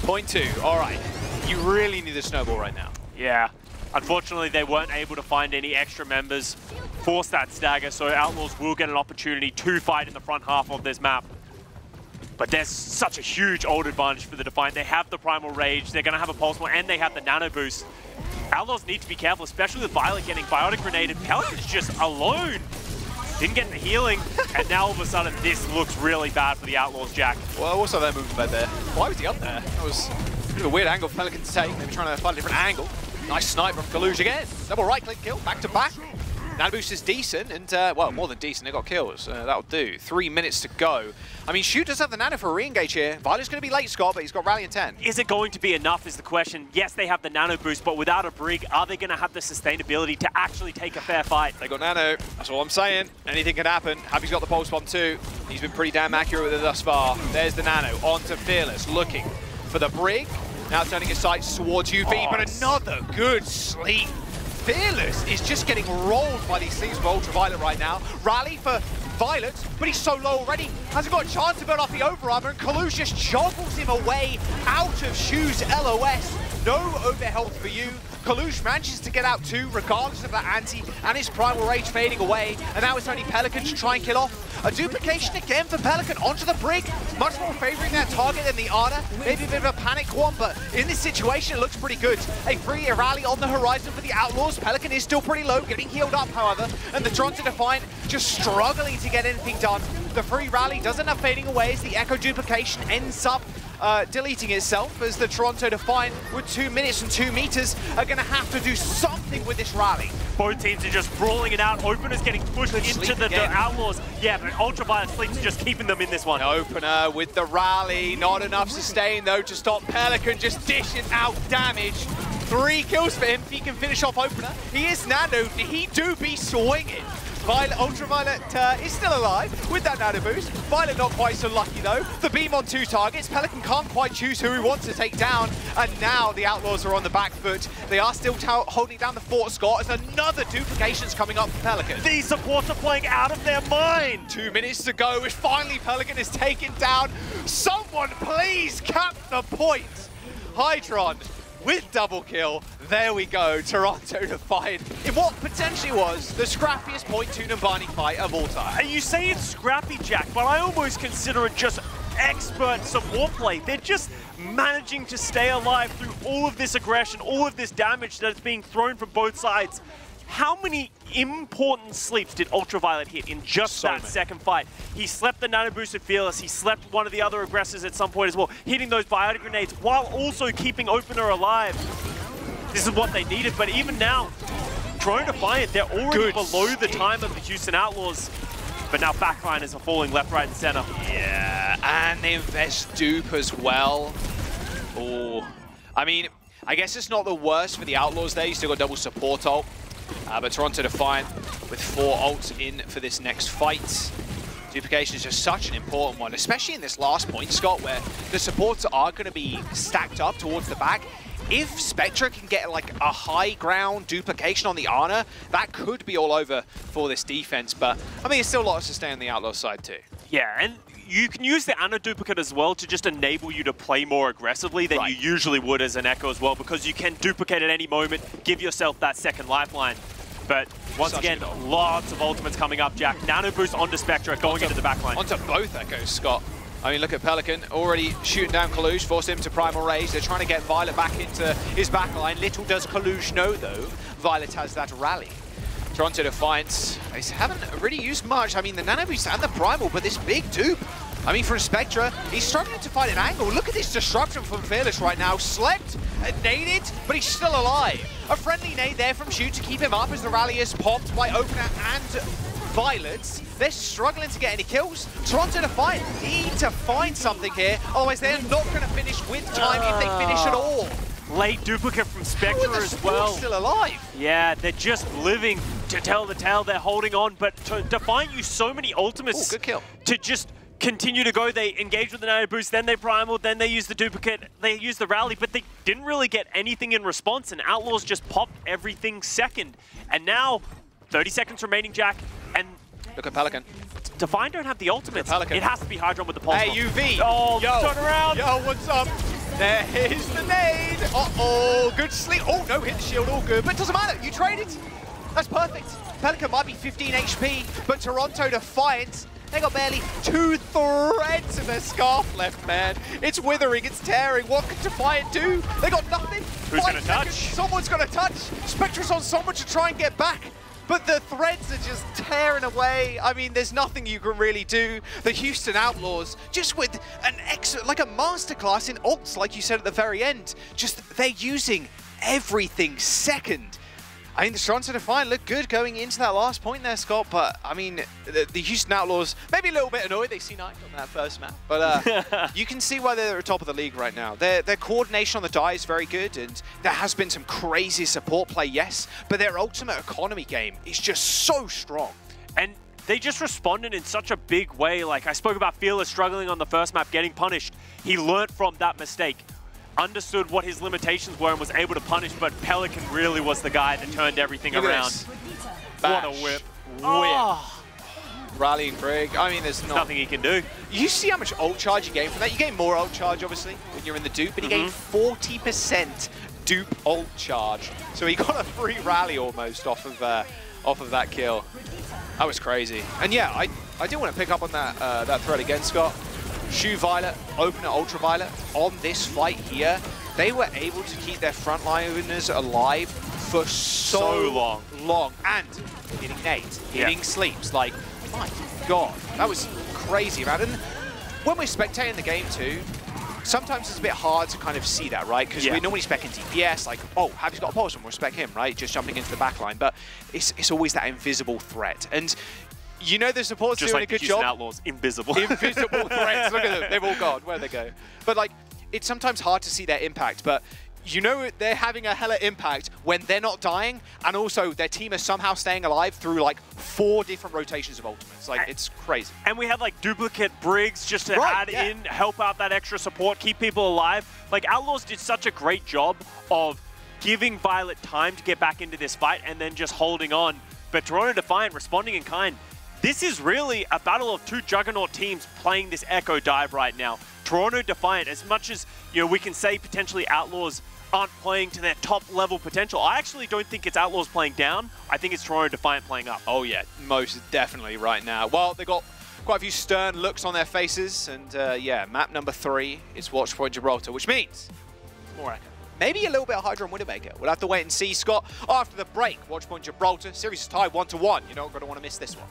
point 2. All right, you really need a snowball right now. Yeah. Unfortunately, they weren't able to find any extra members, force that stagger, so Outlaws will get an opportunity to fight in the front half of this map. But there's such a huge ult advantage for the Defiant. They have the Primal Rage, they're going to have a Pulse Bomb, and they have the Nano Boost. Outlaws need to be careful, especially with Violet getting Biotic Grenaded. Pelican's just alone. Didn't get the healing, and now all of a sudden this looks really bad for the Outlaws, Jack. Well, also their movement there. Why was he up there? That was a bit of a weird angle for Pelican to take. Maybe trying to find a different angle. Nice snipe from Kalush again. Double right-click kill, back to back. Nano Boost is decent, and, well, more than decent, they got kills. That'll do. 3 minutes to go. I mean, Shu does have the Nano for a re-engage here. Violet's going to be late, Scott, but he's got Rally in 10. Is it going to be enough is the question. Yes, they have the Nano Boost, but without a Brig, are they going to have the sustainability to actually take a fair fight? They got Nano, that's all I'm saying. Anything can happen. Happy's got the Pulse Bomb too. He's been pretty damn accurate with it thus far. There's the Nano, onto Fearless, looking for the Brig. Now turning his sights towards UV, but another good sleep. Fearless is just getting rolled by these sleeps for Ultraviolet right now. Rally for Violet, but he's so low already. Hasn't got a chance to burn off the over armor, and Kalush just joggles him away out of Shu's LOS. No over health for you. Kalush manages to get out too, regardless of that anti, and his Primal Rage fading away. And now it's only Pelican to try and kill off. A duplication again for Pelican onto the Brig. Much more favoring that target than the Ana. Maybe a bit of a panic one, but in this situation, it looks pretty good. A free rally on the horizon for the Outlaws. Pelican is still pretty low, getting healed up, however. And the Toronto Defiant just struggling to get anything done. The free rally does end up fading away as the Echo duplication ends up deleting itself, as the Toronto Defiant, with 2 minutes and 2 meters, are going to have to do something with this rally. Both teams are just brawling it out. Opener's getting pushed into the Outlaws. Yeah, but Ultraviolet Sleep's just keeping them in this one. Opener with the rally. Not enough sustain, though, to stop Pelican. Just dishing out damage. 3 kills for him if he can finish off Opener. He is nanoed. He do be swinging. Violet, Ultraviolet is still alive with that nano boost. Violet not quite so lucky though. The beam on 2 targets. Pelican can't quite choose who he wants to take down. And now the Outlaws are on the back foot. They are still holding down the fort, Scott, as another duplication's coming up for Pelican. These supports are playing out of their mind. 2 minutes to go, if finally Pelican is taken down. Someone please cap the point. Hydron with double kill. There we go, Toronto Defiant in what potentially was the scrappiest point to Numbani fight of all time. And you say it's scrappy, Jack, but I almost consider it just expert support play. They're just managing to stay alive through all of this aggression, all of this damage that is being thrown from both sides. How many important sleeps did Ultraviolet hit in just that second fight? He slept the nano boosted Fearless, he slept one of the other aggressors at some point as well, hitting those biotic grenades while also keeping Opener alive. This is what they needed, but even now, Toronto Defiant, they're already below the time of the Houston Outlaws. But now backliners are falling left, right, and center. Yeah, and they invest dupe as well. Oh, I mean, I guess it's not the worst for the Outlaws there. You still got double support ult. But Toronto Defiant with 4 ults in for this next fight. Duplication is just such an important one, especially in this last point, Scott, where the supports are going to be stacked up towards the back. If Spectre can get like a high ground duplication on the Ana, that could be all over for this defense. But I mean, it's still a lot to stay on the Outlaw side too. Yeah, and you can use the Ana duplicate as well to just enable you to play more aggressively than you usually would as an Echo as well, because you can duplicate at any moment, give yourself that second lifeline. But once again, lots of ultimates coming up, Jack. Nano boost onto Spectre, going into the backline. Onto both Echoes, Scott. I mean, look at Pelican, already shooting down Kalush, forced him to Primal Rage. They're trying to get Violet back into his backline. Little does Kalush know, though, Violet has that rally. Toronto Defiant, they haven't really used much. I mean, the Nano Boost and the Primal, but this big dupe. I mean, for Spectre, he's struggling to find an angle. Look at this disruption from Fearless right now. Slept, naded, but he's still alive. A friendly nade there from Shoot to keep him up as the rally is popped by Opener and Violet. They're struggling to get any kills. Toronto Defiant need to find something here, otherwise they're not going to finish with time if they finish at all. Late duplicate from Spectre as well. Still alive. Yeah, they're just living to tell the tale. They're holding on, but Defiant used so many ultimates good kill. To just continue to go. They engage with the nano boost, then they primal, then they use the duplicate, they use the rally, but they didn't really get anything in response, and Outlaws just popped everything second. And now, 30 seconds remaining, Jack, and look at Pelican. Defiant don't have the ultimates. It has to be Hydron with the pulse. Hey, UV. Oh, yo, turn around. Yo, what's up? There's the nade. Uh-oh, good sleep. Oh, no, hit the shield, all good. But it doesn't matter, you trade it. That's perfect. Pelican might be 15 HP, but Toronto Defiant, they got barely 2 threads in their scarf left, man. It's withering, it's tearing. What can Defiant do? They got nothing. Who's going to touch? Someone's going to touch. Spectre's on someone to try and get back. But the threads are just tearing away. I mean, there's nothing you can really do. The Houston Outlaws, just with an like a masterclass in ults, like you said at the very end. Just, they're using everything second. I mean, the Toronto Defiant look good going into that last point there, Scott, but, I mean, the Houston Outlaws, maybe a little bit annoyed they C9 on that first map, but you can see why they're at the top of the league right now. Their coordination on the die is very good, and there has been some crazy support play, yes, but their ultimate economy game is just so strong. And they just responded in such a big way. Like, I spoke about Fearless struggling on the first map, getting punished. He learned from that mistake, understood what his limitations were and was able to punish, but Pelican really was the guy that turned everything around. What a whip. Oh. Rallying Brig. I mean, there's nothing he can do. You see how much ult charge you gain from that? You gain more ult charge, obviously, when you're in the dupe, but he gained 40% dupe ult charge. So he got a free rally almost off of that kill. That was crazy. And yeah, I do want to pick up on that thread again, Scott. Shu Violet, Opener Ultraviolet on this fight here. They were able to keep their frontliners alive for so long. And hitting nades, hitting sleeps. Like, my God, that was crazy, man. And when we're spectating the game too, sometimes it's a bit hard to kind of see that, right? Because we're normally specking DPS, like, oh, Happy's got a pulse, and we'll spec him, right? Just jumping into the backline. But it's always that invisible threat. And you know the support's just doing like a good Houston job. Outlaws, invisible. Invisible threats. Look at them. They've all gone. Where'd they go? But like, it's sometimes hard to see their impact. But you know they're having a hella impact when they're not dying, and also their team is somehow staying alive through like 4 different rotations of ultimates. Like, it's crazy. And we had like duplicate Briggs just to add in, help out that extra support, keep people alive. Like, Outlaws did such a great job of giving Violet time to get back into this fight and then just holding on. But Toronto Defiant responding in kind. This is really a battle of 2 juggernaut teams playing this Echo dive right now. Toronto Defiant, as much as, you know, we can say potentially Outlaws aren't playing to their top level potential, I actually don't think it's Outlaws playing down. I think it's Toronto Defiant playing up. Oh yeah, most definitely right now. Well, they got quite a few stern looks on their faces, and yeah, map number 3 is Watchpoint Gibraltar, which means more Echo. Maybe a little bit of Hydra and Widowmaker. We'll have to wait and see, Scott. After the break, Watchpoint Gibraltar, series is tied 1-1. You're not going to want to miss this one.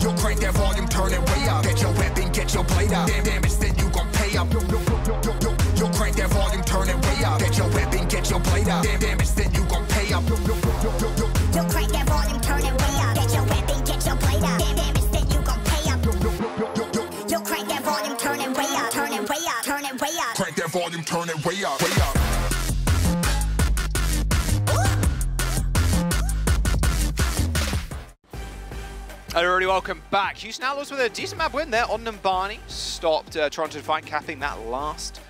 Yo, crank that volume, turn it way up. Get your weapon, get your blade out. Damage, then you gon' pay up. Yo, crank that volume, turn it way up. Get your weapon, get your blade out. Damage, then you gon' pay up. Yo, crank that volume, turn it way up. Get your weapon, get your blade out. Damage, then you gon' pay up. Yo, crank that volume, turn it way up. Turn it way up. Turn it way up. Crank that volume, turn it way up. Way up. Alrighty, welcome back. Houston Outlaws with a decent map win there on Numbani. Stopped Toronto Defiant capping that last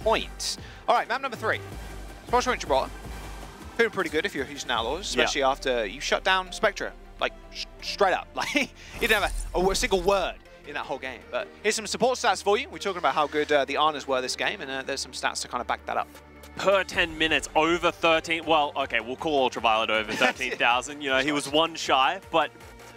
point. Alright, map number 3. Watchpoint Gibraltar. Feeling pretty good if you're Houston Outlaws, especially after you shut down Spectra. Like, straight up. Like, you didn't have a single word in that whole game. But here's some support stats for you. We're talking about how good the Arnas were this game, and there's some stats to kind of back that up. Per 10 minutes, over 13. Well, okay, we'll call Ultraviolet over 13,000. You know, he was one shy, but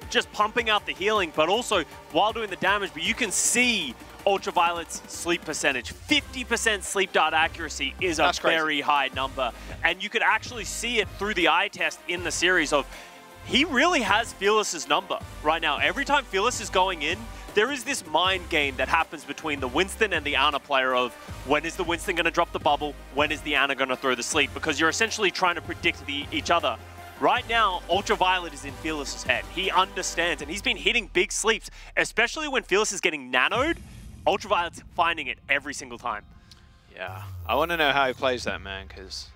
just pumping out the healing, but also while doing the damage. But you can see Ultraviolet's sleep percentage. 50% sleep dart accuracy is a very high number. And you could actually see it through the eye test in the series of he really has Fearless's number right now. Every time Fearless is going in, there is this mind game that happens between the Winston and the Ana player of when is the Winston going to drop the bubble, when is the Ana going to throw the sleep, because you're essentially trying to predict each other. Right now, Ultraviolet is in Fearless's head. He understands, and he's been hitting big sleeps, especially when Fearless is getting nanoed. Ultraviolet's finding it every single time. Yeah, I want to know how he plays that, man, because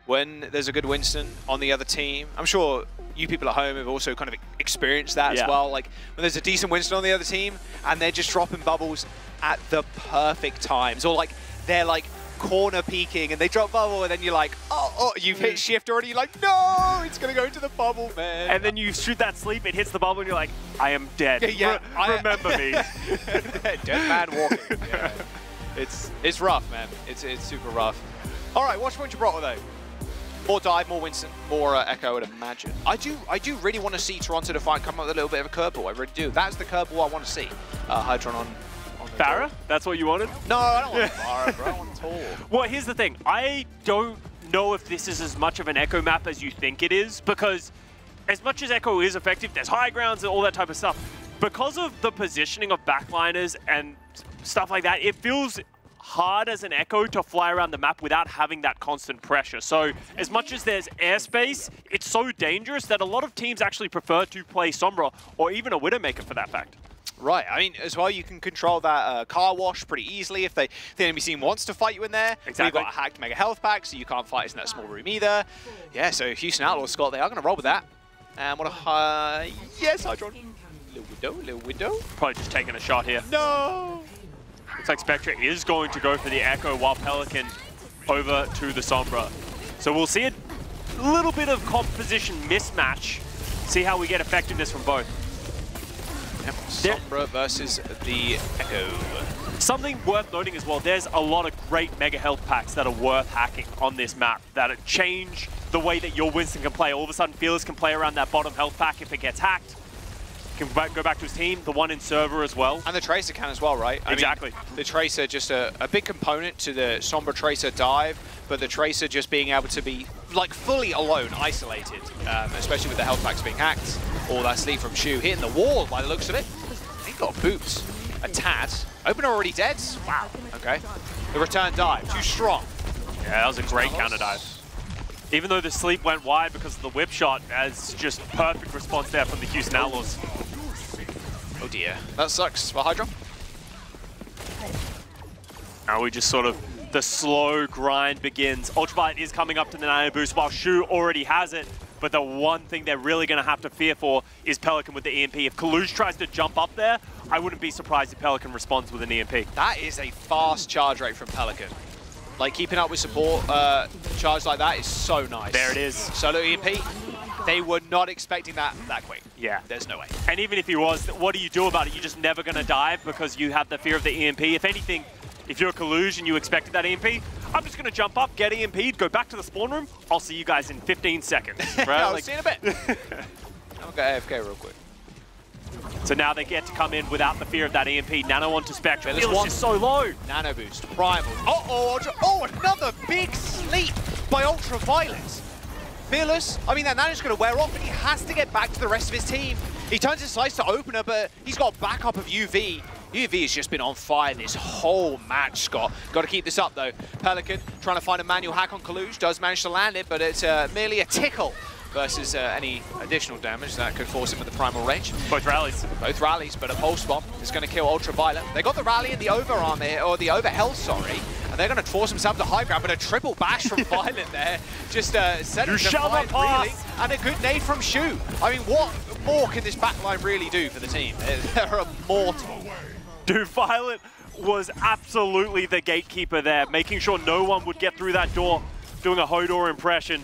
when there's a good Winston on the other team, I'm sure you people at home have also kind of experienced that as well. Like when there's a decent Winston on the other team and they're just dropping bubbles at the perfect times, or like they're like corner peeking and they drop bubble and then you're like, oh, you've hit shift already. You're like, no, it's going to go into the bubble, man. And then you shoot that sleep, it hits the bubble and you're like, I am dead. Remember me. Dead man walking. Yeah. It's rough, man. It's super rough. All right, watch point Gibraltar though. More dive, more Winston, more Echo, I'd imagine. I do really want to see Toronto Defiant come up with a little bit of a curveball. I really do. That's the curveball I want to see. Hydron on the Farah? That's what you wanted? No, I don't want Farah, bro. I want Tor. Well, here's the thing. I don't know if this is as much of an Echo map as you think it is, because as much as Echo is effective, there's high grounds and all that type of stuff. Because of the positioning of backliners and stuff like that, it feels hard as an Echo to fly around the map without having that constant pressure. So as much as there's airspace, it's so dangerous that a lot of teams actually prefer to play Sombra or even a Widowmaker for that fact. Right, I mean, as well, you can control that car wash pretty easily if the enemy team wants to fight you in there. Exactly. You've got a hacked mega health pack, so you can't fight us in that small room either. Yeah, so Houston Outlaws, Scott, they are going to roll with that. And what a yes, Hydron. Little window. Probably just taking a shot here. No! Looks like Spectre is going to go for the Echo while Pelican over to the Sombra. So we'll see a little bit of composition mismatch. See how we get effectiveness from both. Yep. Sombra versus the Echo. Something worth noting as well, there's a lot of great mega health packs that are worth hacking on this map that change the way that your Winston can play. All of a sudden, Fearless can play around that bottom health pack if it gets hacked. Can go back to his team, the one in server as well. And the Tracer can as well, right? Exactly. I mean, the Tracer, just a big component to the Sombra Tracer dive, but the Tracer just being able to be like fully alone, isolated, especially with the health packs being hacked. All that sleep from Shu hitting the wall by the looks of it. He got booped a tad. Opener already dead? Wow. Okay. The return dive, too strong. Yeah, that was a great counter dive. Even though the sleep went wide because of the whip shot, as just perfect response there from the Houston Outlaws. Oh dear, that sucks for Hydra. Now we just sort of, the slow grind begins. Ultraviolet is coming up to the nano boost while Shu already has it, but the one thing they're really going to have to fear for is Pelican with the EMP. If Kaluj tries to jump up there, I wouldn't be surprised if Pelican responds with an EMP. That is a fast charge rate from Pelican. Like, keeping up with support charge like that is so nice. There it is. Solo EMP, they were not expecting that quick. Yeah. There's no way. And even if he was, what do you do about it? You're just never going to dive because you have the fear of the EMP. If anything, if you're Kaluj and you expected that EMP, I'm just going to jump up, get EMP'd, go back to the spawn room. I'll see you guys in 15 seconds. Right? I'll see you in a bit. I'll go AFK real quick. So now they get to come in without the fear of that EMP. Nano onto Spectre. Fearless is so low. Nano boost. Primal. Oh, another big sleep by Ultraviolet. Fearless, I mean, that Nano's going to wear off, and he has to get back to the rest of his team. He turns his slice to opener, but he's got backup of UV. UV has just been on fire this whole match, Scott. Got to keep this up, though. Pelican trying to find a manual hack on Kaluj. Does manage to land it, but it's merely a tickle versus any additional damage that could force him with the primal range. Both rallies. Both rallies, but a pulse bomb is going to kill Ultraviolet. They got the rally and the overarm here, or the overhealth, sorry, and they're going to force themselves to high ground, but a triple bash from Violet there. Just setting the fight, really, and a good nade from Shu. I mean, what more can this backline really do for the team? They're immortal. Dude, Violet was absolutely the gatekeeper there, making sure no one would get through that door, doing a Hodor impression.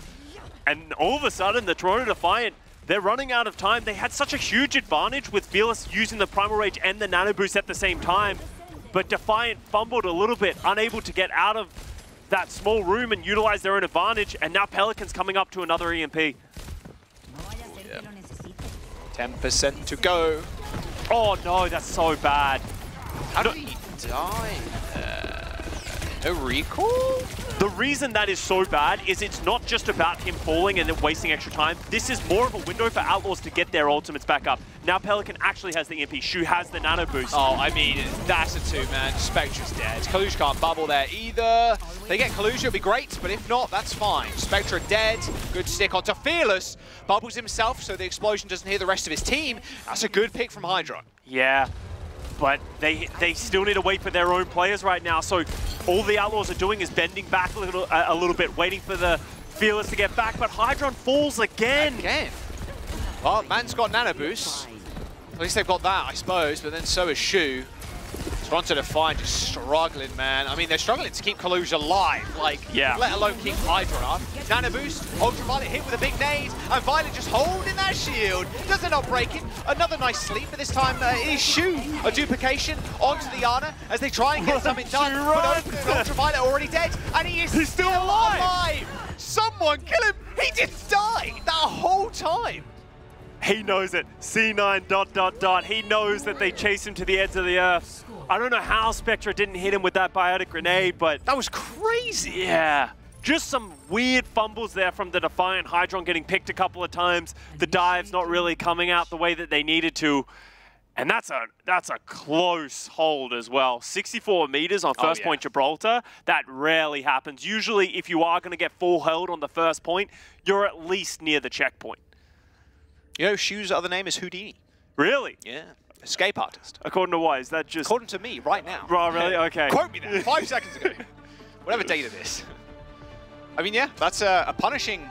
And all of a sudden, the Toronto Defiant they're running out of time. They had such a huge advantage with Fearless using the Primal Rage and the Nano Boost at the same time. But Defiant fumbled a little bit, unable to get out of that small room and utilize their own advantage. And now Pelican's coming up to another EMP. Yeah. 10% to go. Oh no, that's so bad. How did he die? No recall? The reason that is so bad is it's not just about him falling and then wasting extra time. This is more of a window for Outlaws to get their ultimates back up. Now Pelican actually has the EMP. Shu has the Nano Boost. Oh, I mean, that's a 2-man. Spectra's dead. Kalush can't bubble there either. They get Kalush, it'll be great, but if not, that's fine. Spectra dead. Good stick onto Fearless. Bubbles himself so the explosion doesn't hit the rest of his team. That's a good pick from Hydron. Yeah. But they still need to wait for their own players right now. So all the Outlaws are doing is bending back a little bit, waiting for the Fearless to get back. But Hydron falls again. Well, man's got Nano Boost. At least they've got that, I suppose. But then so is Shu. Toronto Defiant just struggling, man. I mean, they're struggling to keep Kalush alive, like, let alone keep Hydra up. Nano Boost, Ultraviolet hit with a big nade, and Violet just holding that shield. Doesn't not break it. Another nice sleep, but this time it is Shu. A duplication onto the Ana as they try and get something done. But Ultraviolet already dead, and he's still alive. Someone kill him. He didn't die that whole time. He knows it. C9 ... He knows that they chase him to the edge of the earth. I don't know how Spectra didn't hit him with that biotic grenade, but that was crazy. Yeah. Just some weird fumbles there from the Defiant. Hydron getting picked a couple of times. The dives not really coming out the way that they needed to. And that's a close hold as well. 64 meters on first point Gibraltar. That rarely happens. Usually, if you are going to get full held on the first point, you're at least near the checkpoint. You know, Shu's other name is Houdini. Really? Yeah. Escape artist. According to what? Is that just... According to me, right now. Oh, really? Okay. Quote me that 5 seconds ago. Whatever date it is. I mean, yeah, that's a punishing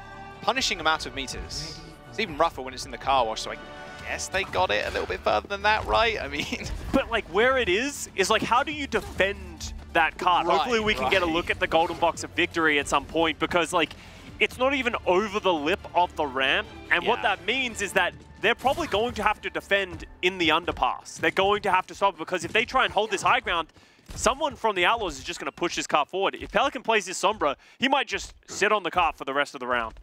amount of meters. It's even rougher when it's in the car wash, so I guess they got it a little bit further than that, right? I mean... But, like, where it is like, how do you defend that cart? Right, hopefully we can get a look at the golden box of victory at some point, because, like, it's not even over the lip of the ramp, and what that means is that they're probably going to have to defend in the underpass. They're going to have to stop it, because if they try and hold this high ground, someone from the Outlaws is just going to push this car forward. If Pelican plays this Sombra, he might just sit on the cart for the rest of the round.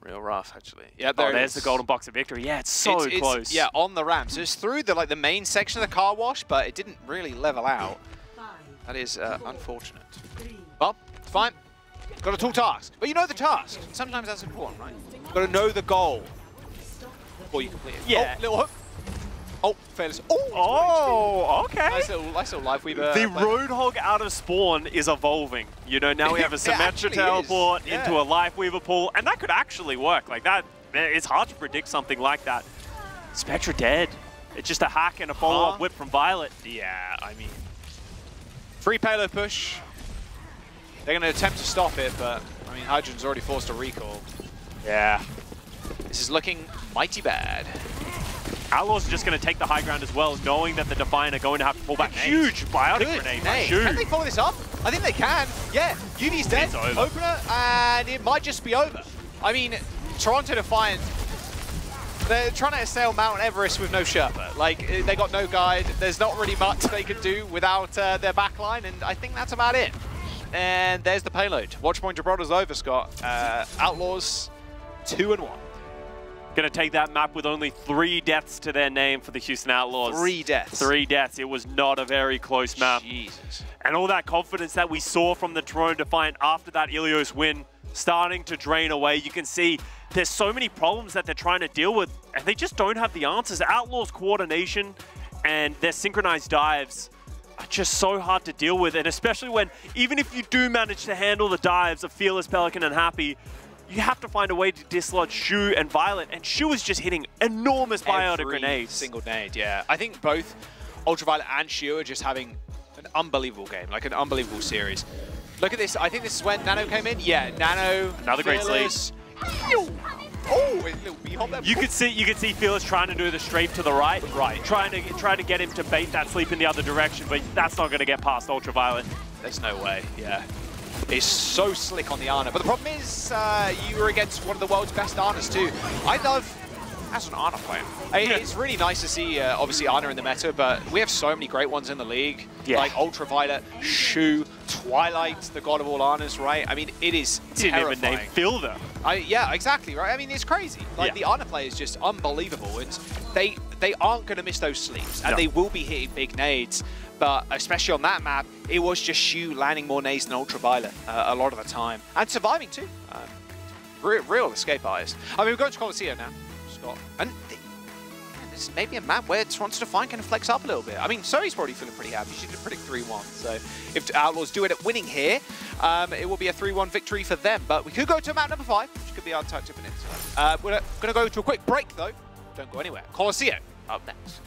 Real rough, actually. Yeah, there's the golden box of victory. Yeah, it's so close. Yeah, on the ramp. So it's through the main section of the car wash, but it didn't really level out. That is unfortunate. Well, it's fine. Got a tall task. But you know the task. Sometimes that's important, right? Got to know the goal before you complete it. Yeah. Oh, little hook. Oh, Fearless. Oh, okay. Nice little life weaver. The Roadhog out of spawn is evolving. You know, now we have a Symmetra teleport into a life weaver pool, and that could actually work. Like that, it's hard to predict something like that. Spectra dead. It's just a hack and a follow-up whip from Violet. Yeah, I mean, free payload push. They're going to attempt to stop it, but I mean, Hydron's already forced a recall. Yeah. This is looking mighty bad. Outlaws are just going to take the high ground as well, knowing that the Defiant are going to have to pull back. Huge biotic grenade by Shu. Can they follow this up? I think they can. Yeah, UV's dead. Opener, and it might just be over. I mean, Toronto Defiant, they're trying to assail Mount Everest with no Sherpa. Like, they got no guide. There's not really much they could do without their backline, and I think that's about it. And there's the payload. Watch point Gibraltar's over, Scott. Outlaws 2-1. Going to take that map with only 3 deaths to their name for the Houston Outlaws. 3 deaths. 3 deaths. It was not a very close map. Jesus. And all that confidence that we saw from the Toronto Defiant after that Ilios win starting to drain away. You can see there's so many problems that they're trying to deal with, and they just don't have the answers. Outlaws coordination and their synchronized dives are just so hard to deal with, and especially when, even if you do manage to handle the dives of Fearless, Pelican, and Happy, you have to find a way to dislodge Shu and Violet, and Shu is just hitting enormous biotic grenades. Single nade, yeah. I think both Ultraviolet and Shu are just having an unbelievable game, like an unbelievable series. Look at this. I think this is when Nano came in. Yeah, Nano. Another great sleep. Oh, a little B-hop there. You could see Fearless trying to do the strafe to the right. Right. Trying to get him to bait that sleep in the other direction, but that's not going to get past Ultraviolet. There's no way. Yeah. is so slick on the Ana. But the problem is you were against one of the world's best Anas too. I love, as an Ana player, it's really nice to see obviously Ana in the meta, but we have so many great ones in the league. Yeah. Like Ultraviolet, Shu, Twilight, the god of all Anas, right? I mean, it is terrifying. Didn't even name Fielder. Yeah, exactly, right? I mean, it's crazy. Like, the Ana play is just unbelievable, and they aren't going to miss those sleeps, and they will be hitting big nades. But especially on that map, it was just Shu landing more nades than Ultraviolet a lot of the time. And surviving too. Real escape artist. I mean, we're going to Coliseum now, Scott. And this is maybe a map where Toronto Defiant can flex up a little bit. I mean, Zoe's probably feeling pretty happy. She did predict 3-1. So if Outlaws do it at winning here, it will be a 3-1 victory for them. But we could go to map number 5, which could be our Tactic Peninsula. We're going to go to a quick break, though. Don't go anywhere. Coliseum up next.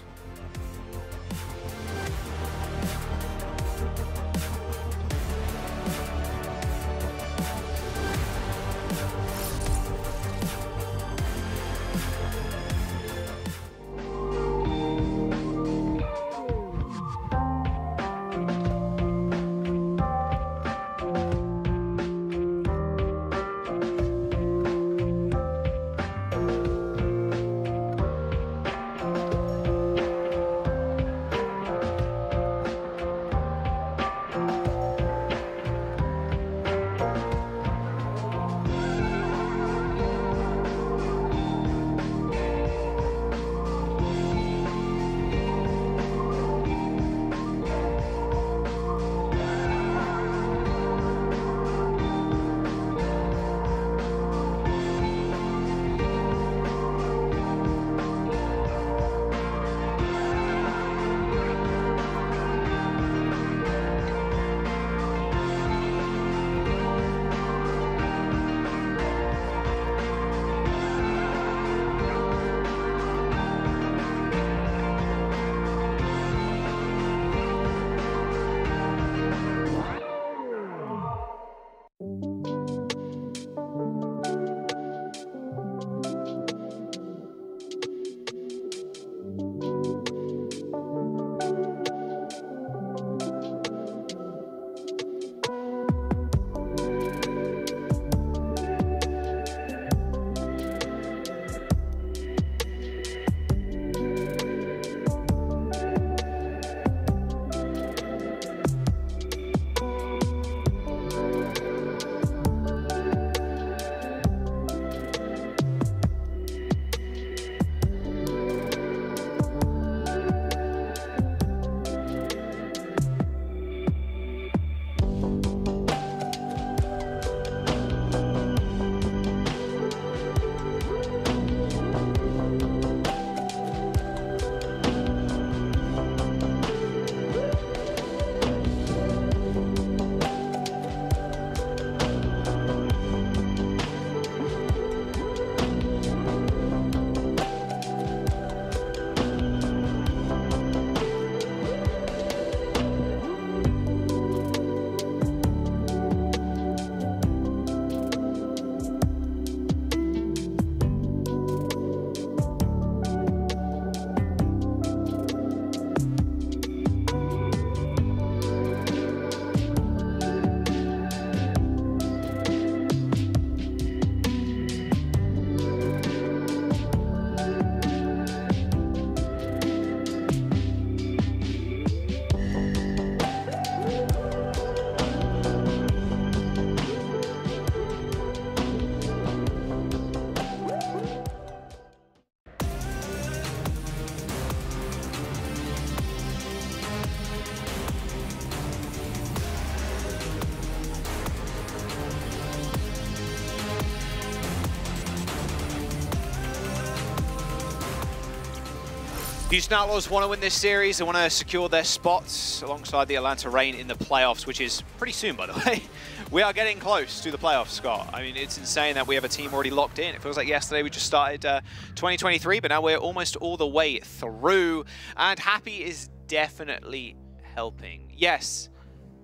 Houston Outlaws want to win this series. They want to secure their spots alongside the Atlanta Reign in the playoffs, which is pretty soon, by the way. We are getting close to the playoffs, Scott. I mean, it's insane that we have a team already locked in. It feels like yesterday we just started 2023, but now we're almost all the way through. And Happy is definitely helping. Yes,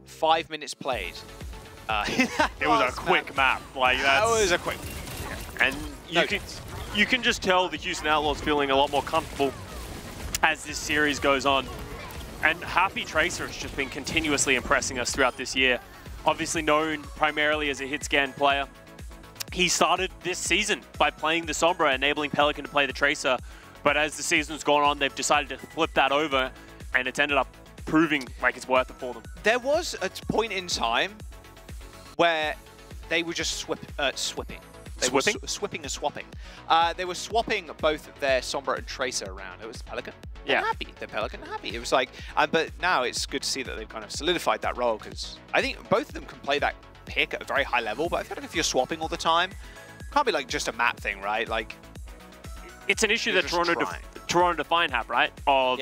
5 minutes played. It was a quick map. Like that was a quick. And you can just tell the Houston Outlaws feeling a lot more comfortable as this series goes on. And Happy Tracer has just been continuously impressing us throughout this year. obviously known primarily as a hit scan player. He started this season by playing the Sombra, enabling Pelican to play the Tracer. But as the season's gone on, they've decided to flip that over, and it's ended up proving like it's worth it for them. There was a point in time where they were just swipping. Swipping and swapping. They were swapping both their Sombra and Tracer around. It was Pelican. They're happy. They're Pelican happy. It was like, but now it's good to see that they've kind of solidified that role, because I think both of them can play that pick at a very high level, but I feel like if you're swapping all the time, it can't be like just a map thing, right? Like, it's an issue that Toronto Defiant have, right? Of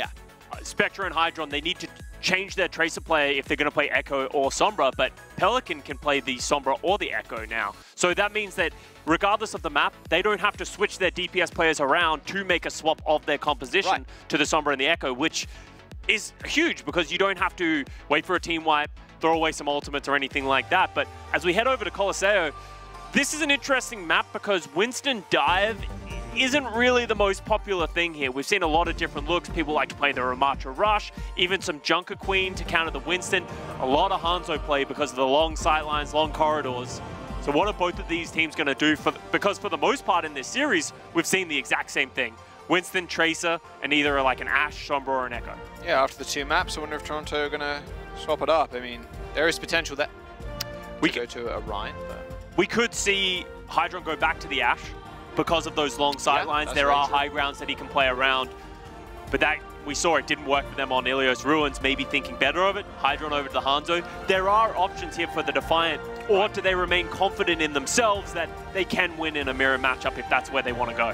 Spectre and Hydron, they need to change their Tracer player if they're going to play Echo or Sombra, but Pelican can play the Sombra or the Echo now. So that means that regardless of the map, they don't have to switch their DPS players around to make a swap of their composition to the Sombra and the Echo, which is huge because you don't have to wait for a team wipe, throw away some ultimates or anything like that. But as we head over to Colosseo, this is an interesting map because Winston Dive isn't really the most popular thing here. We've seen a lot of different looks. People like to play the Ramattra Rush, even some Junker Queen to counter the Winston. A lot of Hanzo play because of the long sightlines, long corridors. So what are both of these teams going to do? Because for the most part in this series, we've seen the exact same thing. Winston, Tracer, and either like an Ashe, Sombra, or an Echo. Yeah, after the two maps, I wonder if Toronto are going to swap it up. I mean, there is potential that we could go to a Rhine. But we could see Hydron go back to the Ashe because of those long sightlines. There are high grounds that he can play around. But that, we saw it didn't work for them on Ilios Ruins, maybe thinking better of it. Hydron over to the Hanzo. There are options here for the Defiant, or do they remain confident in themselves that they can win in a mirror matchup if that's where they want to go?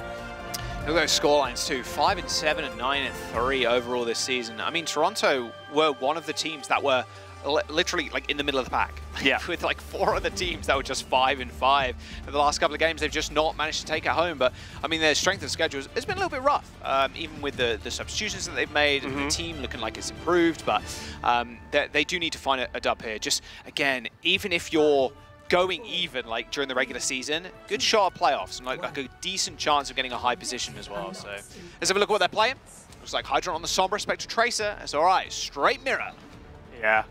Look at those scorelines too, 5-7 and 9-3 overall this season. I mean, Toronto were one of the teams that were literally like in the middle of the pack. Yeah. With like 4 other teams that were just 5-5. For the last couple of games, they've just not managed to take it home. But I mean, their strength of schedule has been a little bit rough, even with the substitutions that they've made and the team looking like it's improved. But they do need to find a dub here. Just again, even if you're going even like during the regular season, good shot at playoffs and like a decent chance of getting a high position as well. So let's have a look at what they're playing. Looks like Hydron on the Sombra, Spectre Tracer. It's all right, straight mirror. Yeah.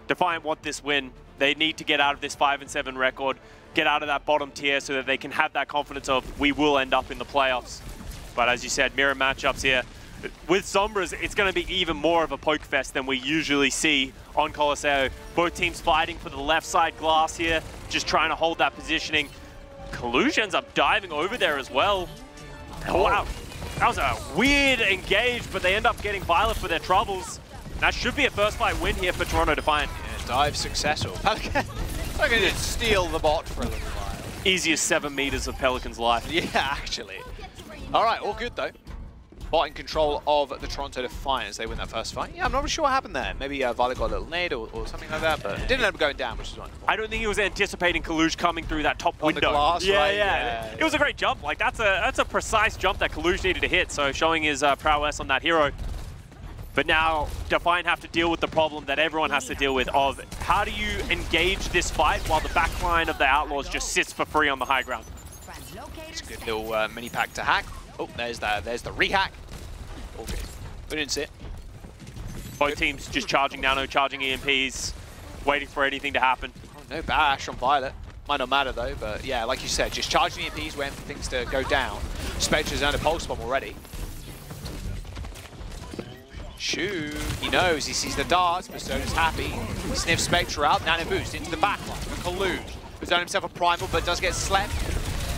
Defiant want this win. They need to get out of this 5-7 record, get out of that bottom tier so that they can have that confidence of we will end up in the playoffs. But as you said, mirror matchups here. With Sombras, it's going to be even more of a poke fest than we usually see on Colosseo. Both teams fighting for the left side glass here, just trying to hold that positioning. Kalush ends up diving over there as well. Oh, wow. That was a weird engage, but they end up getting Violet for their troubles. That should be a first fight win here for Toronto Defiant. Yeah, dive successful. Pelican going to steal the bot for a little while. Easiest 7 meters of Pelican's life. Yeah, actually. All right, all good though. Bot in control of the Toronto Defiant as they win that first fight. Yeah, I'm not really sure what happened there. Maybe Violet got a little nade or something like that, but it didn't end up going down, which is wonderful. I don't think he was anticipating Kalush coming through that top window. On the glass, yeah. It was a great jump. Like that's a precise jump that Kalush needed to hit. So showing his prowess on that hero. But now Defiant have to deal with the problem that everyone has to deal with of how do you engage this fight while the backline of the Outlaws just sits for free on the high ground. It's a good little mini pack to hack. Oh, there's the rehack. Okay, we didn't see it. Both teams just charging nano, charging EMPs, waiting for anything to happen. Oh, no bash on Violet. Might not matter though, but yeah, like you said, just charging EMPs, waiting for things to go down. Spectre's earned a pulse bomb already. Shoo, he knows, he sees the darts, Persona's happy. He sniffs Spectre out, Nano Boost into the backline for Kalush, who's done himself a primal but does get slept.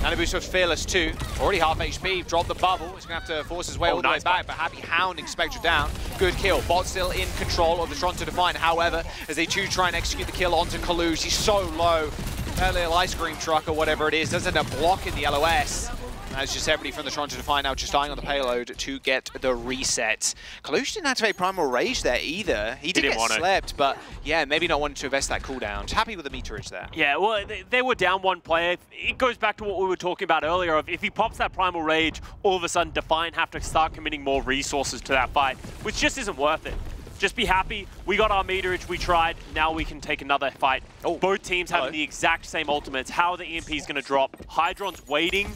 Nano Boost was fearless too, already half HP, dropped the bubble, he's going to have to force his way all the way back, but Happy hounding Spectre down. Good kill, bot still in control of the Toronto Defiant, however, as they do try and execute the kill onto Kalush, he's so low. That little ice cream truck or whatever it is does end up blocking the LOS. As just everybody from the Toronto Defiant now just dying on the payload to get the reset. Kalush didn't activate Primal Rage there either. He did get slept, but yeah, maybe not wanting to invest that cooldown. Just happy with the meterage there. Yeah, well, they were down one player. It goes back to what we were talking about earlier of if he pops that Primal Rage, all of a sudden Defiant have to start committing more resources to that fight, which just isn't worth it. Just be happy. We got our meterage, we tried, now we can take another fight. Oh, both teams having the exact same ultimates. How are the EMPs going to drop? Hydron's waiting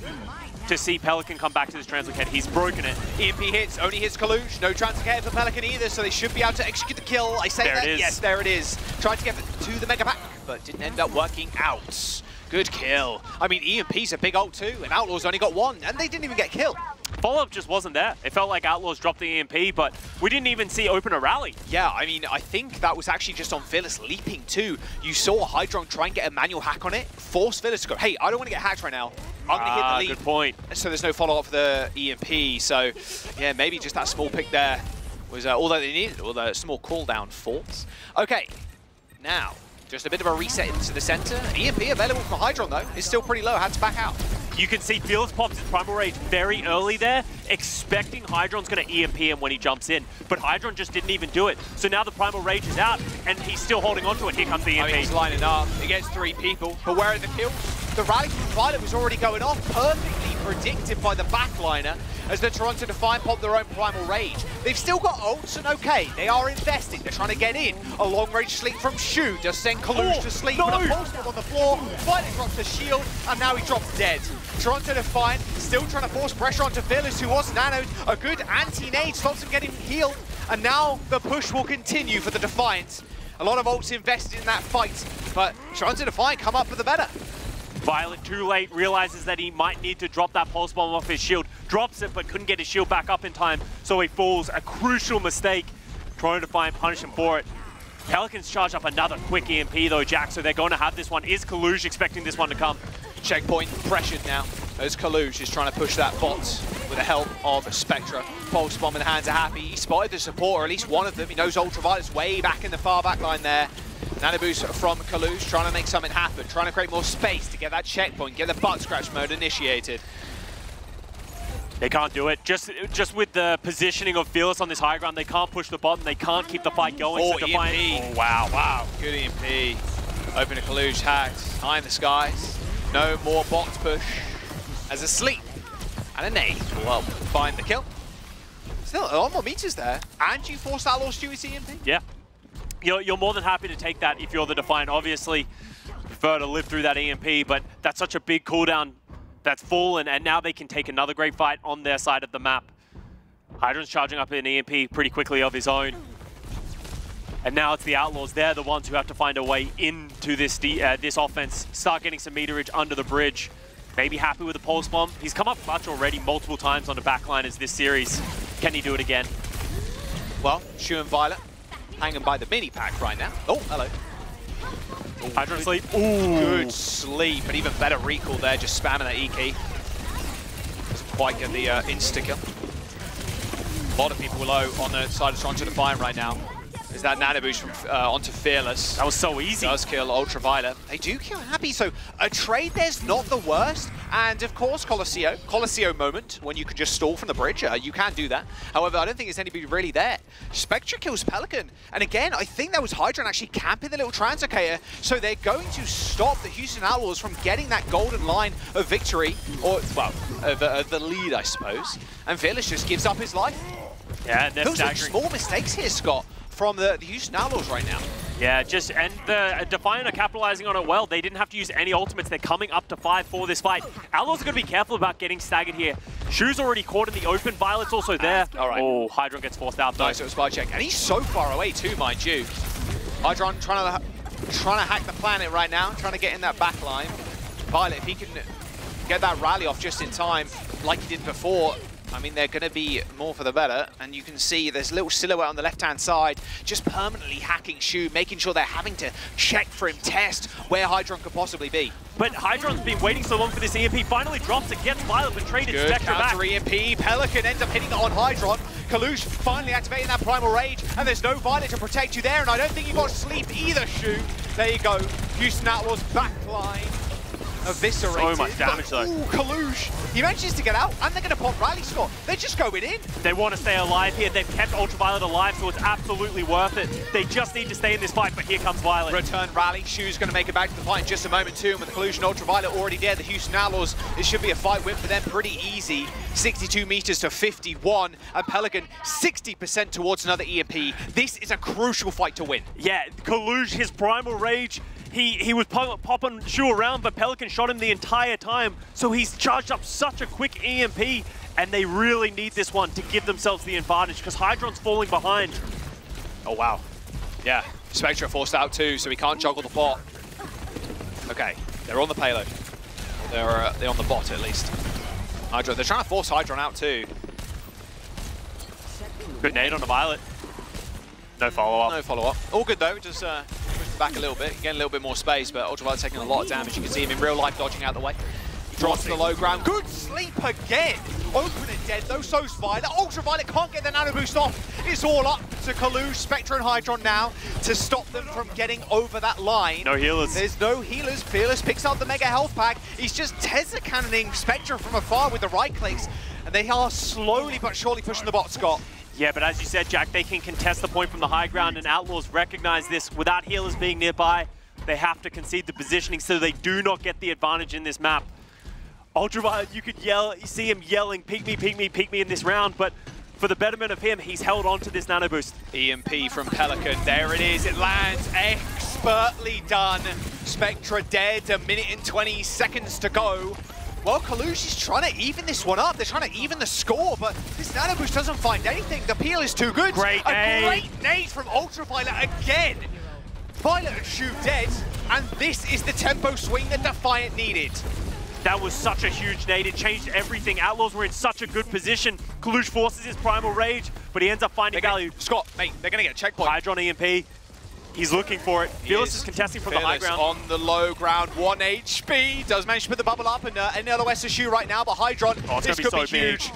to see Pelican come back to this Translocator. He's broken it. EMP hits, only hits Kalush. No Translocator for Pelican either, so they should be able to execute the kill. I say that, yes, there it is. Trying to get to the Mega Pack. but didn't end up working out. Good kill. I mean, EMP's a big ult too, and Outlaws only got one, and they didn't even get killed. Follow-up just wasn't there. It felt like Outlaws dropped the EMP, but we didn't even see open a rally. Yeah, I mean, I think that was actually just on Fearless leaping too. You saw Hydron try and get a manual hack on it, force Fearless to go, hey, I don't want to get hacked right now. I'm going to hit the leap. Good point. So there's no follow-up for the EMP, so yeah, maybe just that small pick there was all that they needed, or the small cooldown force. Okay, now, just a bit of a reset into the center. EMP available from Hydron though, is still pretty low, had to back out. You can see Fearless pops his Primal Rage very early there, expecting Hydron's going to EMP him when he jumps in, but Hydron just didn't even do it. So now the Primal Rage is out, and he's still holding on to it. Here comes the EMP. I mean, he's lining up against 3 people, but where are the kills? The rally from Violet was already going off, perfectly predicted by the backliner, as the Toronto Defiant pop their own Primal Rage. They've still got ults, and okay, they are investing. They're trying to get in. A long-range sleep from Shu does send Kalush to sleep, but a pulse on the floor. Violet drops the shield, and now he drops dead. Toronto Defiant still trying to force pressure onto Fearless, who was nanoed. A good anti-nade stops him getting healed, and now the push will continue for the Defiant. A lot of ults invested in that fight, but Toronto Defiant come up for the better. Violet, too late, realizes that he might need to drop that pulse bomb off his shield. Drops it, but couldn't get his shield back up in time, so he falls. A crucial mistake. Toronto Defiant punish him for it. Pelicans charge up another quick EMP though, Jack, so they're going to have this one. Is Kalush expecting this one to come? Checkpoint pressured now, as Kalush is trying to push that bot with the help of Spectra. Pulse bomb in the hands of Happy. He spotted the support, or at least one of them. He knows Ultraviolet's way back in the far back line there. Nano boost from Kalush, trying to make something happen, trying to create more space to get that checkpoint, get the butt scratch mode initiated. They can't do it. Just with the positioning of Fearless on this high ground, they can't push the bottom, they can't keep the fight going. Oh, so EMP. Oh, wow, wow. Good EMP. Open to Kalush, hacked, high in the skies. No more bot push. As a sleep and a nade will help find the kill. Still, a lot more meters there. And you forced Outlaws to use EMP? Yeah. You're more than happy to take that if you're the Defiant. Obviously, prefer to live through that EMP, but that's such a big cooldown that's fallen, and now they can take another great fight on their side of the map. Hydron's charging up an EMP pretty quickly of his own. And now it's the Outlaws. They're the ones who have to find a way into this this offense, start getting some meterage under the bridge. Maybe Happy with a pulse bomb. He's come up clutch already multiple times on the backliners this series. Can he do it again? Well, Shu and Violet hanging by the mini pack right now. Oh, hello. Hydron sleep. Ooh. Good sleep, and even better recall there, just spamming that E key. Doesn't quite get the insta-kill. A lot of people low on the side of Toronto Defiant right now. Is that nano boost from onto Fearless. That was so easy. Does kill Ultraviolet. They do kill Happy, so a trade there's not the worst. And of course, Colosseo moment, when you can just stall from the bridge. You can do that. However, I don't think there's anybody really there. Spectra kills Pelican. And again, I think that was Hydron actually camping the little translocator. So they're going to stop the Houston Outlaws from getting that golden line of victory. Or, well, the lead, I suppose. And Fearless just gives up his life. Yeah, and they're Those are staggering. small mistakes here, Scott, from the Houston Outlaws right now. Yeah, and the Defiant are capitalizing on it well. They didn't have to use any ultimates. They're coming up to 5 for this fight. Outlaws are going to be careful about getting staggered here. Shu's already caught in the open. Violet's also there. All right. Oh, Hydron gets forced out though. Nice little spy check. And he's so far away too, mind you. Hydron trying to hack the planet right now, trying to get in that back line. Violet, if he can get that rally off just in time, like he did before, I mean, they're going to be more for the better, and you can see there's a little silhouette on the left-hand side, just permanently hacking Shu, making sure they're having to check for him, test where Hydron could possibly be. But Hydron's been waiting so long for this EMP, finally drops it, gets Violet, but traded Good Spectre back. counter EMP, Pelican ends up hitting it on Hydron. Kalush finally activating that Primal Rage, and there's no Violet to protect you there, and I don't think you got sleep either, Shu. There you go, Houston Outlaws backline. Eviscerated. So much damage though. Ooh, Kalush. He manages to get out, and they're going to pop Rally, Scott. They're just going in. They want to stay alive here. They've kept Ultraviolet alive, so it's absolutely worth it. They just need to stay in this fight, but here comes Violet. Return Rally. Shu's going to make it back to the fight in just a moment too, and with Kalush and Ultraviolet already there, the Houston Outlaws, it should be a fight win for them pretty easy. 62 meters to 51, and Pelican 60% towards another EMP. This is a crucial fight to win. Yeah, Kalush, his Primal Rage, he was popping Shu around, but Pelican shot him the entire time, so he's charged up such a quick EMP, and they really need this one to give themselves the advantage, because Hydron's falling behind. Oh, wow. Yeah, Spectra forced out too, so he can't juggle the bot. Okay, they're on the payload. They're on the bot at least. Hydron, they're trying to force Hydron out too. Good nade on the Violet. No follow-up. No follow-up. All good though, just push back a little bit, getting a little bit more space, but Ultraviolet's taking a lot of damage. You can see him in real life dodging out the way. Drops to the low ground. Good sleep again. Open and dead though, so's Violet. Ultraviolet can't get the nano boost off. It's all up to Kalush, Spectre and Hydron now to stop them from getting over that line. No healers. There's no healers. Fearless picks up the mega health pack. He's just Tesla cannoning Spectre from afar with the right clicks. And they are slowly but surely pushing the bot, Scott. Yeah, but as you said, Jack, they can contest the point from the high ground, and Outlaws recognize this. Without healers being nearby, they have to concede the positioning so they do not get the advantage in this map. Ultraviolet, you could yell, you see him yelling, peek me, peek me, peek me in this round, but for the betterment of him, he's held on to this nano boost. EMP from Pelican, there it is, it lands, expertly done. Spectra dead, 1 minute and 20 seconds to go. Well, Kalush is trying to even this one up. They're trying to even the score, but this nano boost doesn't find anything. The peel is too good. Great nade. A great nade from Ultraviolet again. Violet and Shu dead, and this is the tempo swing that Defiant needed. That was such a huge nade. It changed everything. Outlaws were in such a good position. Kalush forces his primal rage, but he ends up finding value. Scott, mate, they're going to get a checkpoint. Hydron EMP. He's looking for it. Fearless is contesting from the high ground. On the low ground, 1 HP. Does manage to put the bubble up, and an LOS to Shu right now, but Hydron, this could be huge.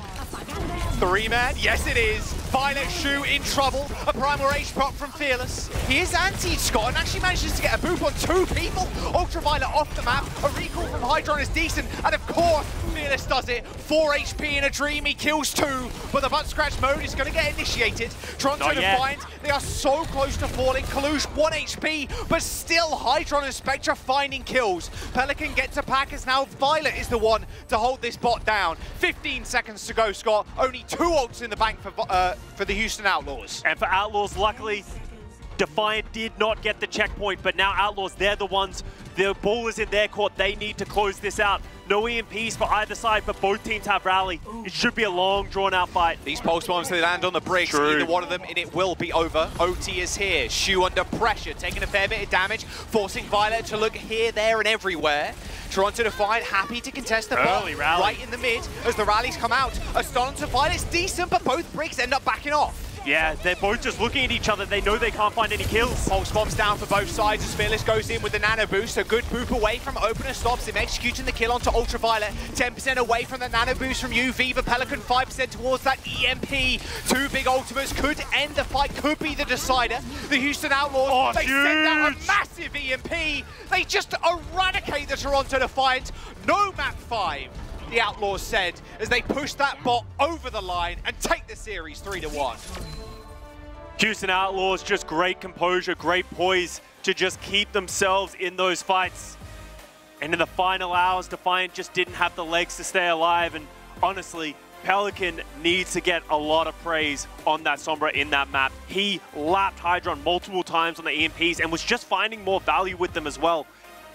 3-man, yes it is. Violet Shu in trouble. A primal rage prop from Fearless. He is antied, Scott, and actually manages to get a boop on 2 people. Ultraviolet off the map. A recall from Hydron is decent, and of course, Fearless does it. 4 HP in a dream, he kills 2, but the butt scratch mode is going to get initiated. Toronto Defiant, they are so close to falling. Kalush 1 HP, but still Hydron and Spectra finding kills. Pelican gets a pack as now Violet is the one to hold this bot down. 15 seconds to go, Scott. Only 2 ults in the bank for the Houston Outlaws. And for Outlaws, luckily, Defiant did not get the checkpoint, but now Outlaws, they're the ones, the ball is in their court, they need to close this out. No EMPs for either side, but both teams have rally. It should be a long, drawn-out fight. These pulse bombs, they land on the bricks, either one of them, and it will be over. OT is here, Shu under pressure, taking a fair bit of damage, forcing Violet to look here, there, and everywhere. Toronto Defiant happy to contest the ball right in the mid as the rallies come out. A stun to Violet's decent, but both bricks end up backing off. Yeah, they're both just looking at each other. They know they can't find any kills. Pulse bombs down for both sides as Fearless goes in with the nano boost. A good boop away from Opener stops him, executing the kill onto Ultraviolet. 10% away from the nano boost from UV, but Pelican 5% towards that EMP. 2 big ultimates could end the fight, could be the decider. The Houston Outlaws, they send out a massive EMP. They just eradicate the Toronto Defiant. No map 5. The Outlaws said as they push that bot over the line and take the series 3-1. Houston Outlaws, just great composure, great poise to just keep themselves in those fights. And in the final hours, Defiant just didn't have the legs to stay alive. And honestly, Pelican needs to get a lot of praise on that Sombra in that map. He lapped Hydron multiple times on the EMPs and was just finding more value with them as well.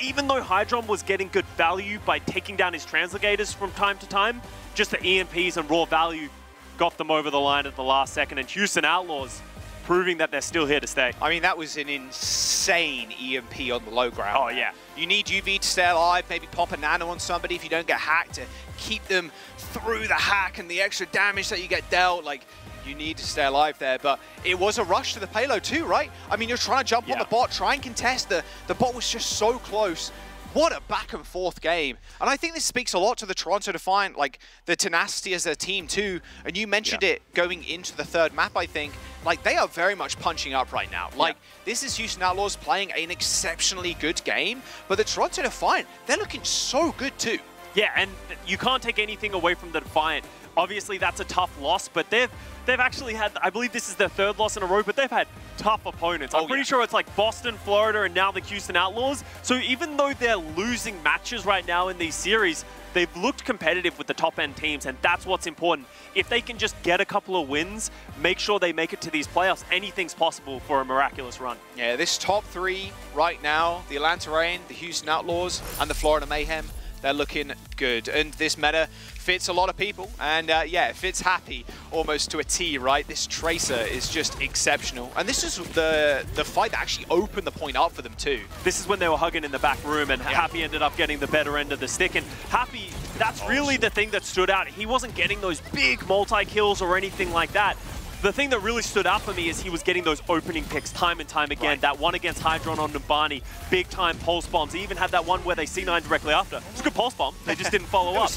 Even though Hydron was getting good value by taking down his translogators from time to time, just the EMPs and raw value got them over the line at the last second. And Houston Outlaws proving that they're still here to stay. I mean, that was an insane EMP on the low ground. Oh, yeah. You need UV to stay alive, maybe pop a nano on somebody if you don't get hacked to keep them through the hack and the extra damage that you get dealt. Like, you need to stay alive there, but it was a rush to the payload too, right? I mean, you're trying to jump on the bot, try and contest. The bot was just so close. What a back and forth game. And I think this speaks a lot to the Toronto Defiant, like the tenacity as a team too. And you mentioned it going into the 3rd map, I think. Like, they are very much punching up right now. Like, this is Houston Outlaws playing an exceptionally good game, but the Toronto Defiant, they're looking so good too. Yeah, and you can't take anything away from the Defiant. Obviously, that's a tough loss, but they've actually had, I believe this is their 3rd loss in a row, but they've had tough opponents. I'm pretty sure it's like Boston, Florida, and now the Houston Outlaws. So even though they're losing matches right now in these series, they've looked competitive with the top-end teams, and that's what's important. If they can just get a couple of wins, make sure they make it to these playoffs, anything's possible for a miraculous run. Yeah, this top 3 right now, the Atlanta Reign, the Houston Outlaws, and the Florida Mayhem, They're looking good. And this meta fits a lot of people. And yeah, it fits Happy almost to a T, right? This Tracer is just exceptional. And this is the fight that actually opened the point up for them too. This is when they were hugging in the back room and Happy ended up getting the better end of the stick. And Happy, that's really the thing that stood out. He wasn't getting those big multi-kills or anything like that. The thing that really stood out for me is he was getting those opening picks time and time again. Right. That one against Hydron on Numbani, big time pulse bombs. He even had that one where they C9 directly after. It's a good pulse bomb, they just didn't follow up.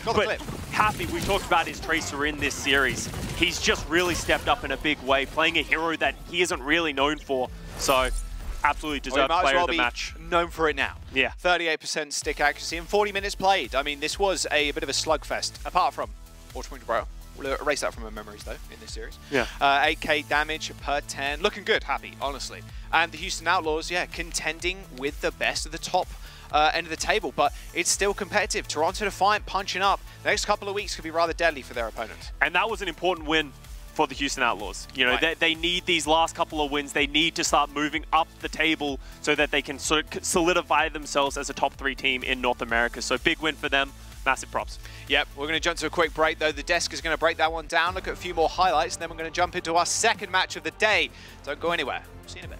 But Happy, we talked about his Tracer in this series. He's just really stepped up in a big way, playing a hero that he isn't really known for. So, absolutely deserved player of the match. Known for it now. Yeah. 38% stick accuracy and 40 minutes played. I mean, this was a bit of a slugfest, apart from Ultra Bro. We'll erase that from our memories, though, in this series. Yeah. 8k damage per 10. Looking good, Happy, honestly. And the Houston Outlaws, yeah, contending with the best of the top end of the table. But it's still competitive. Toronto Defiant punching up. The next couple of weeks could be rather deadly for their opponents. And that was an important win for the Houston Outlaws. You know, they need these last couple of wins. They need to start moving up the table so that they can sort of solidify themselves as a top 3 team in North America. So big win for them. Massive props. Yep, we're going to jump to a quick break, though. The desk is going to break that one down, look at a few more highlights, and then we're going to jump into our second match of the day. Don't go anywhere. See you in a bit.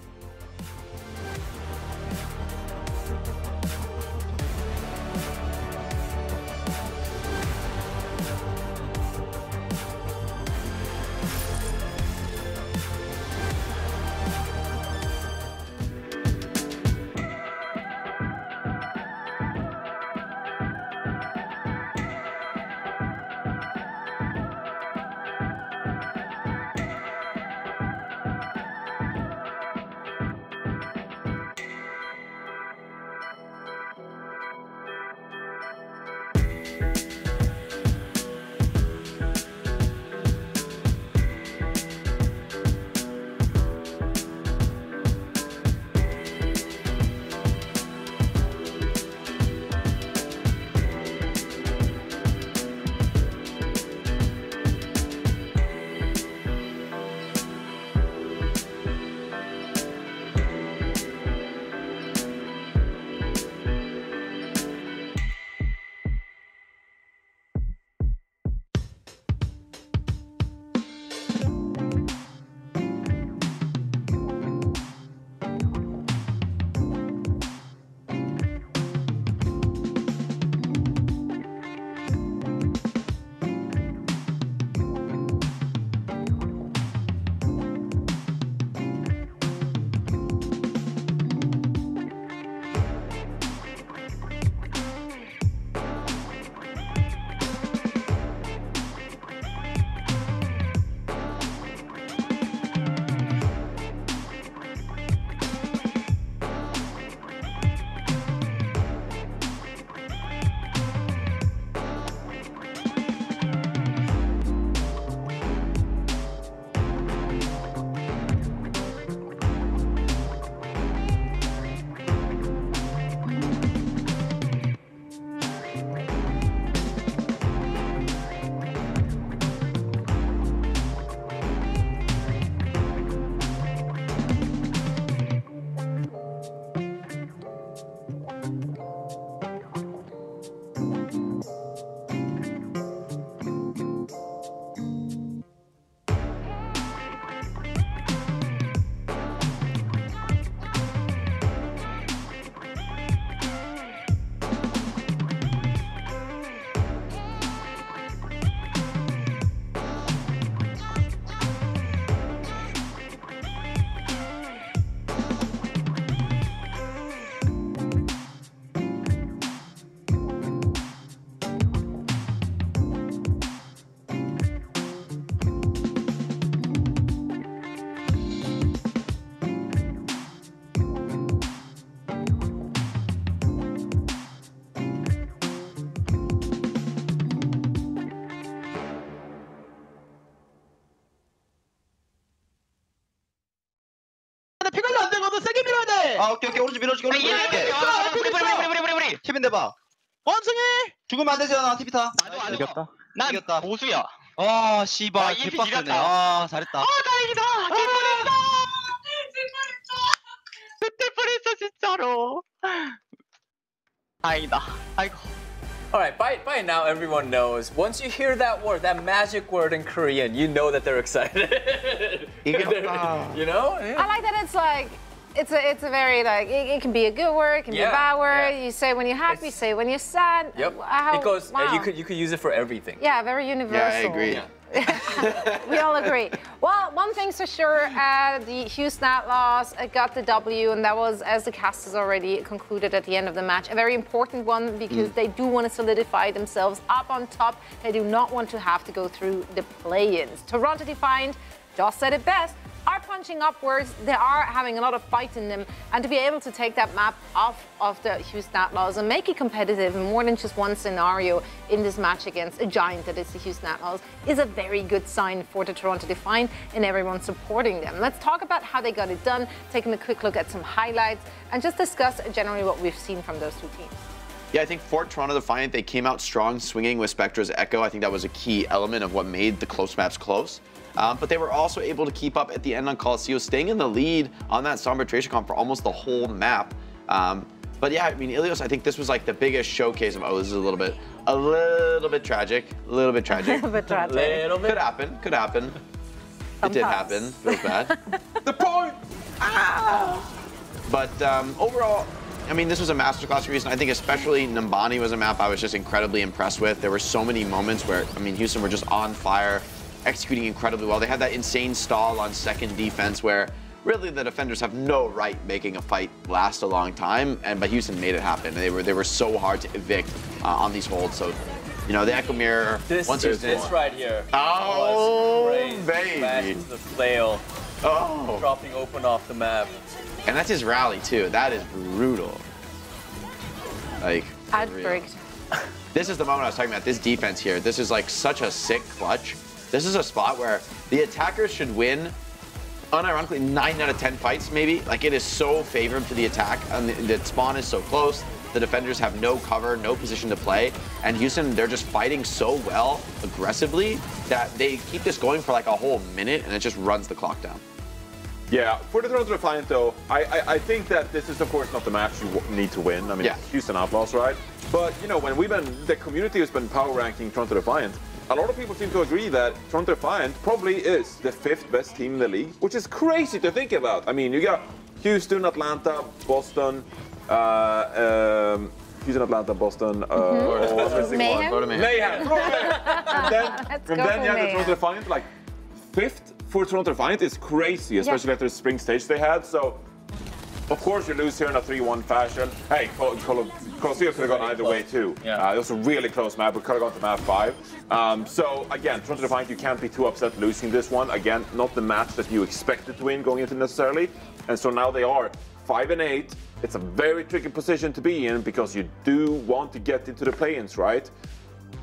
아 오케이 오케이 오른쪽 밀어줄게 오른쪽 밀어줄게 우리 케빈 대박 원숭이 죽으면 안 되잖아 티피타 이겼다 난 이겼다 보수야 아 씨발 개빡세네 아 잘했다 다행이다 뻔했다 그때 뻔했어 진짜로 다행이다. 아이고. All right, by now everyone knows. Once you hear that word, that magic word in Korean, you know that they're excited. You know? I like that it's like, it's a very like, it can be a good word, it can be a bad word. You say when you're happy, say when you're sad. Yep. How, It goes, wow. you could use it for everything. Yeah, very universal. Yeah, I agree. Yeah. We all agree. Well, one thing's for sure, the Houston Outlaws got the W, and that was, as the cast has already concluded at the end of the match, a very important one because they do want to solidify themselves up on top. They do not want to have to go through the play-ins. Toronto Defiant just said it best. Are punching upwards, they are having a lot of fight in them, and to be able to take that map off of the Houston Outlaws and make it competitive in more than just one scenario in this match against a giant that is the Houston Outlaws is a very good sign for the Toronto Defiant and everyone supporting them. Let's talk about how they got it done, taking a quick look at some highlights, and just discuss generally what we've seen from those two teams. Yeah, I think for Toronto Defiant, they came out strong, swinging with Spectra's Echo. I think that was a key element of what made the close maps close. But they were also able to keep up at the end on Coliseum, staying in the lead on that Sombra Tracer comp for almost the whole map. But yeah, I mean, Ilios, I think this was like the biggest showcase of, oh, this is a little bit tragic, a little bit tragic. A little bit tragic. Could happen. It did happen, feels bad. The point! But overall, I mean, this was a masterclass for Houston. I think especially Numbani was a map I was just incredibly impressed with. There were so many moments where, I mean, Houston were just on fire, executing incredibly well. They had that insane stall on second defense where really the defenders have no right making a fight last a long time, but Houston made it happen. They were so hard to evict on these holds. So, you know, the Echo Mirror, This right here. Oh, was baby. Smashes the flail. Oh. Dropping open off the map. And that's his rally too. That is brutal. Like, for real. Outbreak. This is the moment I was talking about, this defense here. This is like such a sick clutch. This is a spot where the attackers should win, unironically, 9 out of 10 fights maybe. Like, it is so favored to the attack, and the spawn is so close. The defenders have no cover, no position to play. And Houston, they're just fighting so well, aggressively, that they keep this going for like a whole minute, and it just runs the clock down. Yeah, for the Toronto Defiant though, I think that this is of course not the match you need to win. I mean, it's Houston Outlaws, right? But you know, when the community has been power ranking Toronto Defiant, a lot of people seem to agree that Toronto Defiant probably is the 5th best team in the league, which is crazy to think about. I mean, you got Houston, Atlanta, Boston, Houston, Atlanta, Boston, Mayhem? Mayhem. And then from then you have the Toronto Defiant, like 5th for Toronto Defiant is crazy, especially after the spring stage they had. So, of course, you lose here in a 3-1 fashion. Hey, Coliseum could have gone either way too. Yeah. It was a really close map. We could have gone to map 5. So again, Toronto Defiant, you can't be too upset losing this one. Again, not the match that you expected to win going into necessarily. And so now they are 5-8. It's a very tricky position to be in because you do want to get into the play-ins, right?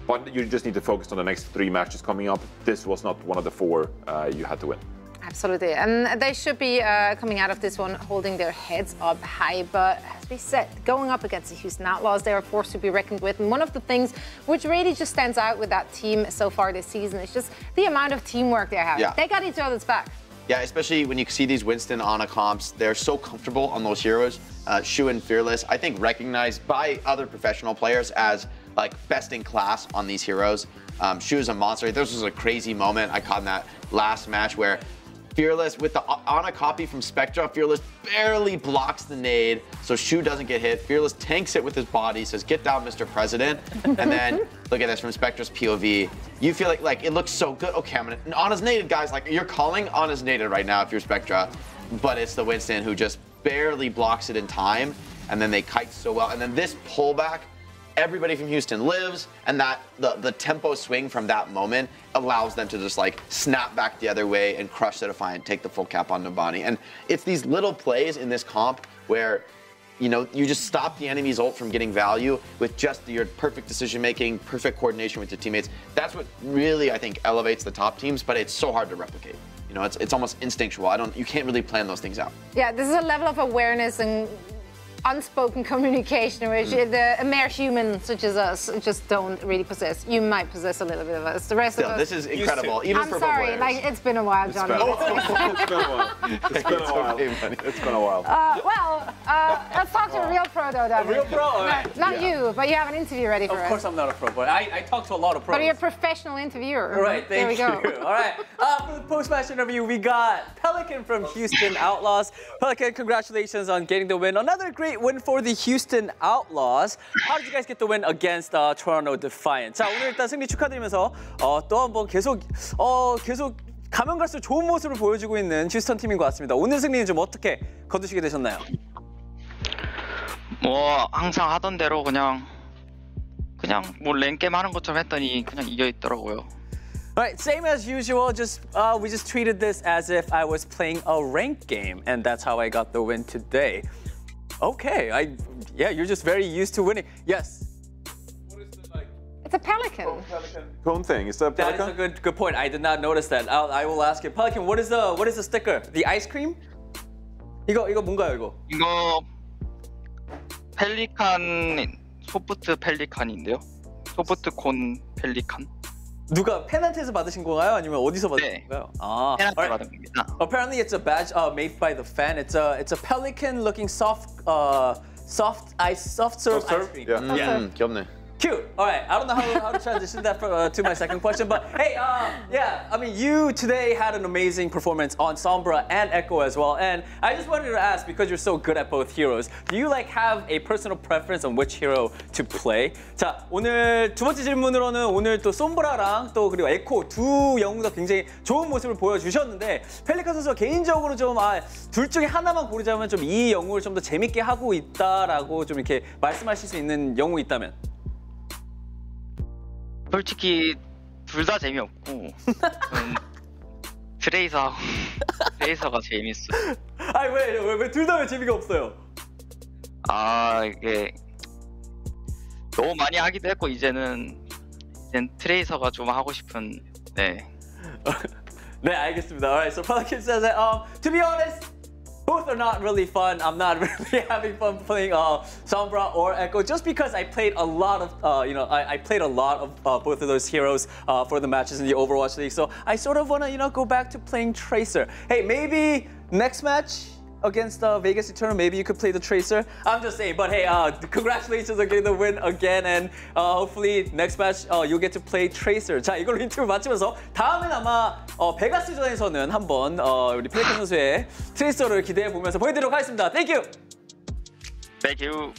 But you just need to focus on the next 3 matches coming up. This was not one of the 4 you had to win. Absolutely, and they should be coming out of this one holding their heads up high. But as we said, going up against the Houston Outlaws, they are forced to be reckoned with. And one of the things which really just stands out with that team so far this season is just the amount of teamwork they're having. They got each other's back. Yeah, especially when you see these Winston Ana comps, they're so comfortable on those heroes. Shu and Fearless, I think, recognized by other professional players as like best in class on these heroes. Shu is a monster. This was a crazy moment I caught in that last match where Fearless, with the Ana copy from Spectra, Fearless barely blocks the nade, so Shu doesn't get hit. Fearless tanks it with his body, says, "Get down, Mr. President." And then, look at this from Spectra's POV. You feel like it looks so good. Okay, I'm gonna, Ana's naded, guys. Like, you're calling Ana's naded right now if you're Spectra, but it's the Winston who just barely blocks it in time, and then they kite so well. And then this pullback, everybody from Houston lives, and that the tempo swing from that moment allows them to just like snap back the other way and crush the Defiant, take the full cap on Numbani. And it's these little plays in this comp where, you know, you just stop the enemy's ult from getting value with just your perfect decision making, perfect coordination with your teammates. That's what really, I think, elevates the top teams, but it's so hard to replicate. You know, it's almost instinctual. You can't really plan those things out. Yeah, this is a level of awareness and unspoken communication, which a mere human such as us just don't really possess. You might possess a little bit of us. The rest of us. This is incredible. Even I'm for sorry, players. like it's been a while, Johnny. It's been a while. It's been a while. It's been a while. Let's talk to a real pro, though, David. A real pro? Not you, but you have an interview ready for us. Of course I'm not a pro, but I talk to a lot of pros. But you're a professional interviewer. Right, thank you. There we go. All right, for the post-match interview, we got Pelican from Houston Outlaws. Pelican, congratulations on getting the win. Another great win for the Houston Outlaws. How did you guys get the win against Toronto Defiant? 자, 오늘 일단 승리 축하드리면서 또 한번 계속 가면 갈수록 좋은 모습을 보여주고 있는 휴스턴 팀인 것 같습니다. 오늘 승리는 좀 어떻게 거두시게 되셨나요? 뭐 항상 하던 대로 그냥 뭐 랭게임 하는 것처럼 했더니 그냥 이겨 있더라고요. Alright, same as usual, we just treated this as if I was playing a ranked game, and that's how I got the win today. Okay, yeah, you're just very used to winning. Yes. It's a pelican. Cone thing. Is that a pelican? That is a good point. I did not notice that. I will ask you. Pelican, what is the sticker? The ice cream? 이거 뭔가요, 이거? 이거 펠리칸 소프트 펠리칸인데요. 소프트 콘 펠리칸. 누가 팬한테서 받으신 건가요? 아니면 어디서 받으신 건가요? 아, 팬한테 받은 겁니다. Apparently, it's a badge made by the fan. It's a pelican-looking soft serve ice cream. Yeah. 귀엽네. Cute. All right. I don't know how to transition that to my second question, but hey, yeah. I mean, you today had an amazing performance on Sombra and Echo as well, and I just wanted to ask, because you're so good at both heroes, do you have a personal preference on which hero to play? 자, 오늘 두 번째 질문으로는 오늘 또 솜브라랑 또 그리고 에코 두 영웅 다 굉장히 좋은 모습을 보여주셨는데 펠리칸 선수가 개인적으로 좀 둘 중에 하나만 고르자면 좀 이 영웅을 좀 더 재밌게 하고 있다라고 좀 이렇게 말씀하실 수 있는 영웅이 있다면? 솔직히 둘 다 재미없고 트레이서가 재밌어요. 아니 왜 둘 다 왜 재미가 없어요? 이게 너무 많이 하기도 했고 이젠 트레이서가 좀 하고 싶은 네. 네, 알겠습니다. Alright, so Pelican says that to be honest, both are not really fun. I'm not really having fun playing Sombra or Echo, just because I played a lot of, I played a lot of both of those heroes for the matches in the Overwatch League. So I sort of want to, go back to playing Tracer. Hey, maybe next match against Vegas Eternal, maybe you could play the Tracer. I'm just saying, but hey, congratulations on getting the win again, and hopefully next match you'll get to play Tracer. 자, 이걸로 인터뷰 마치면서 다음엔 아마 베가스전에서는 한번 우리 펠리칸 선수의 트레이서를 기대해 보면서 보여드리도록 하겠습니다. Thank you. Thank you.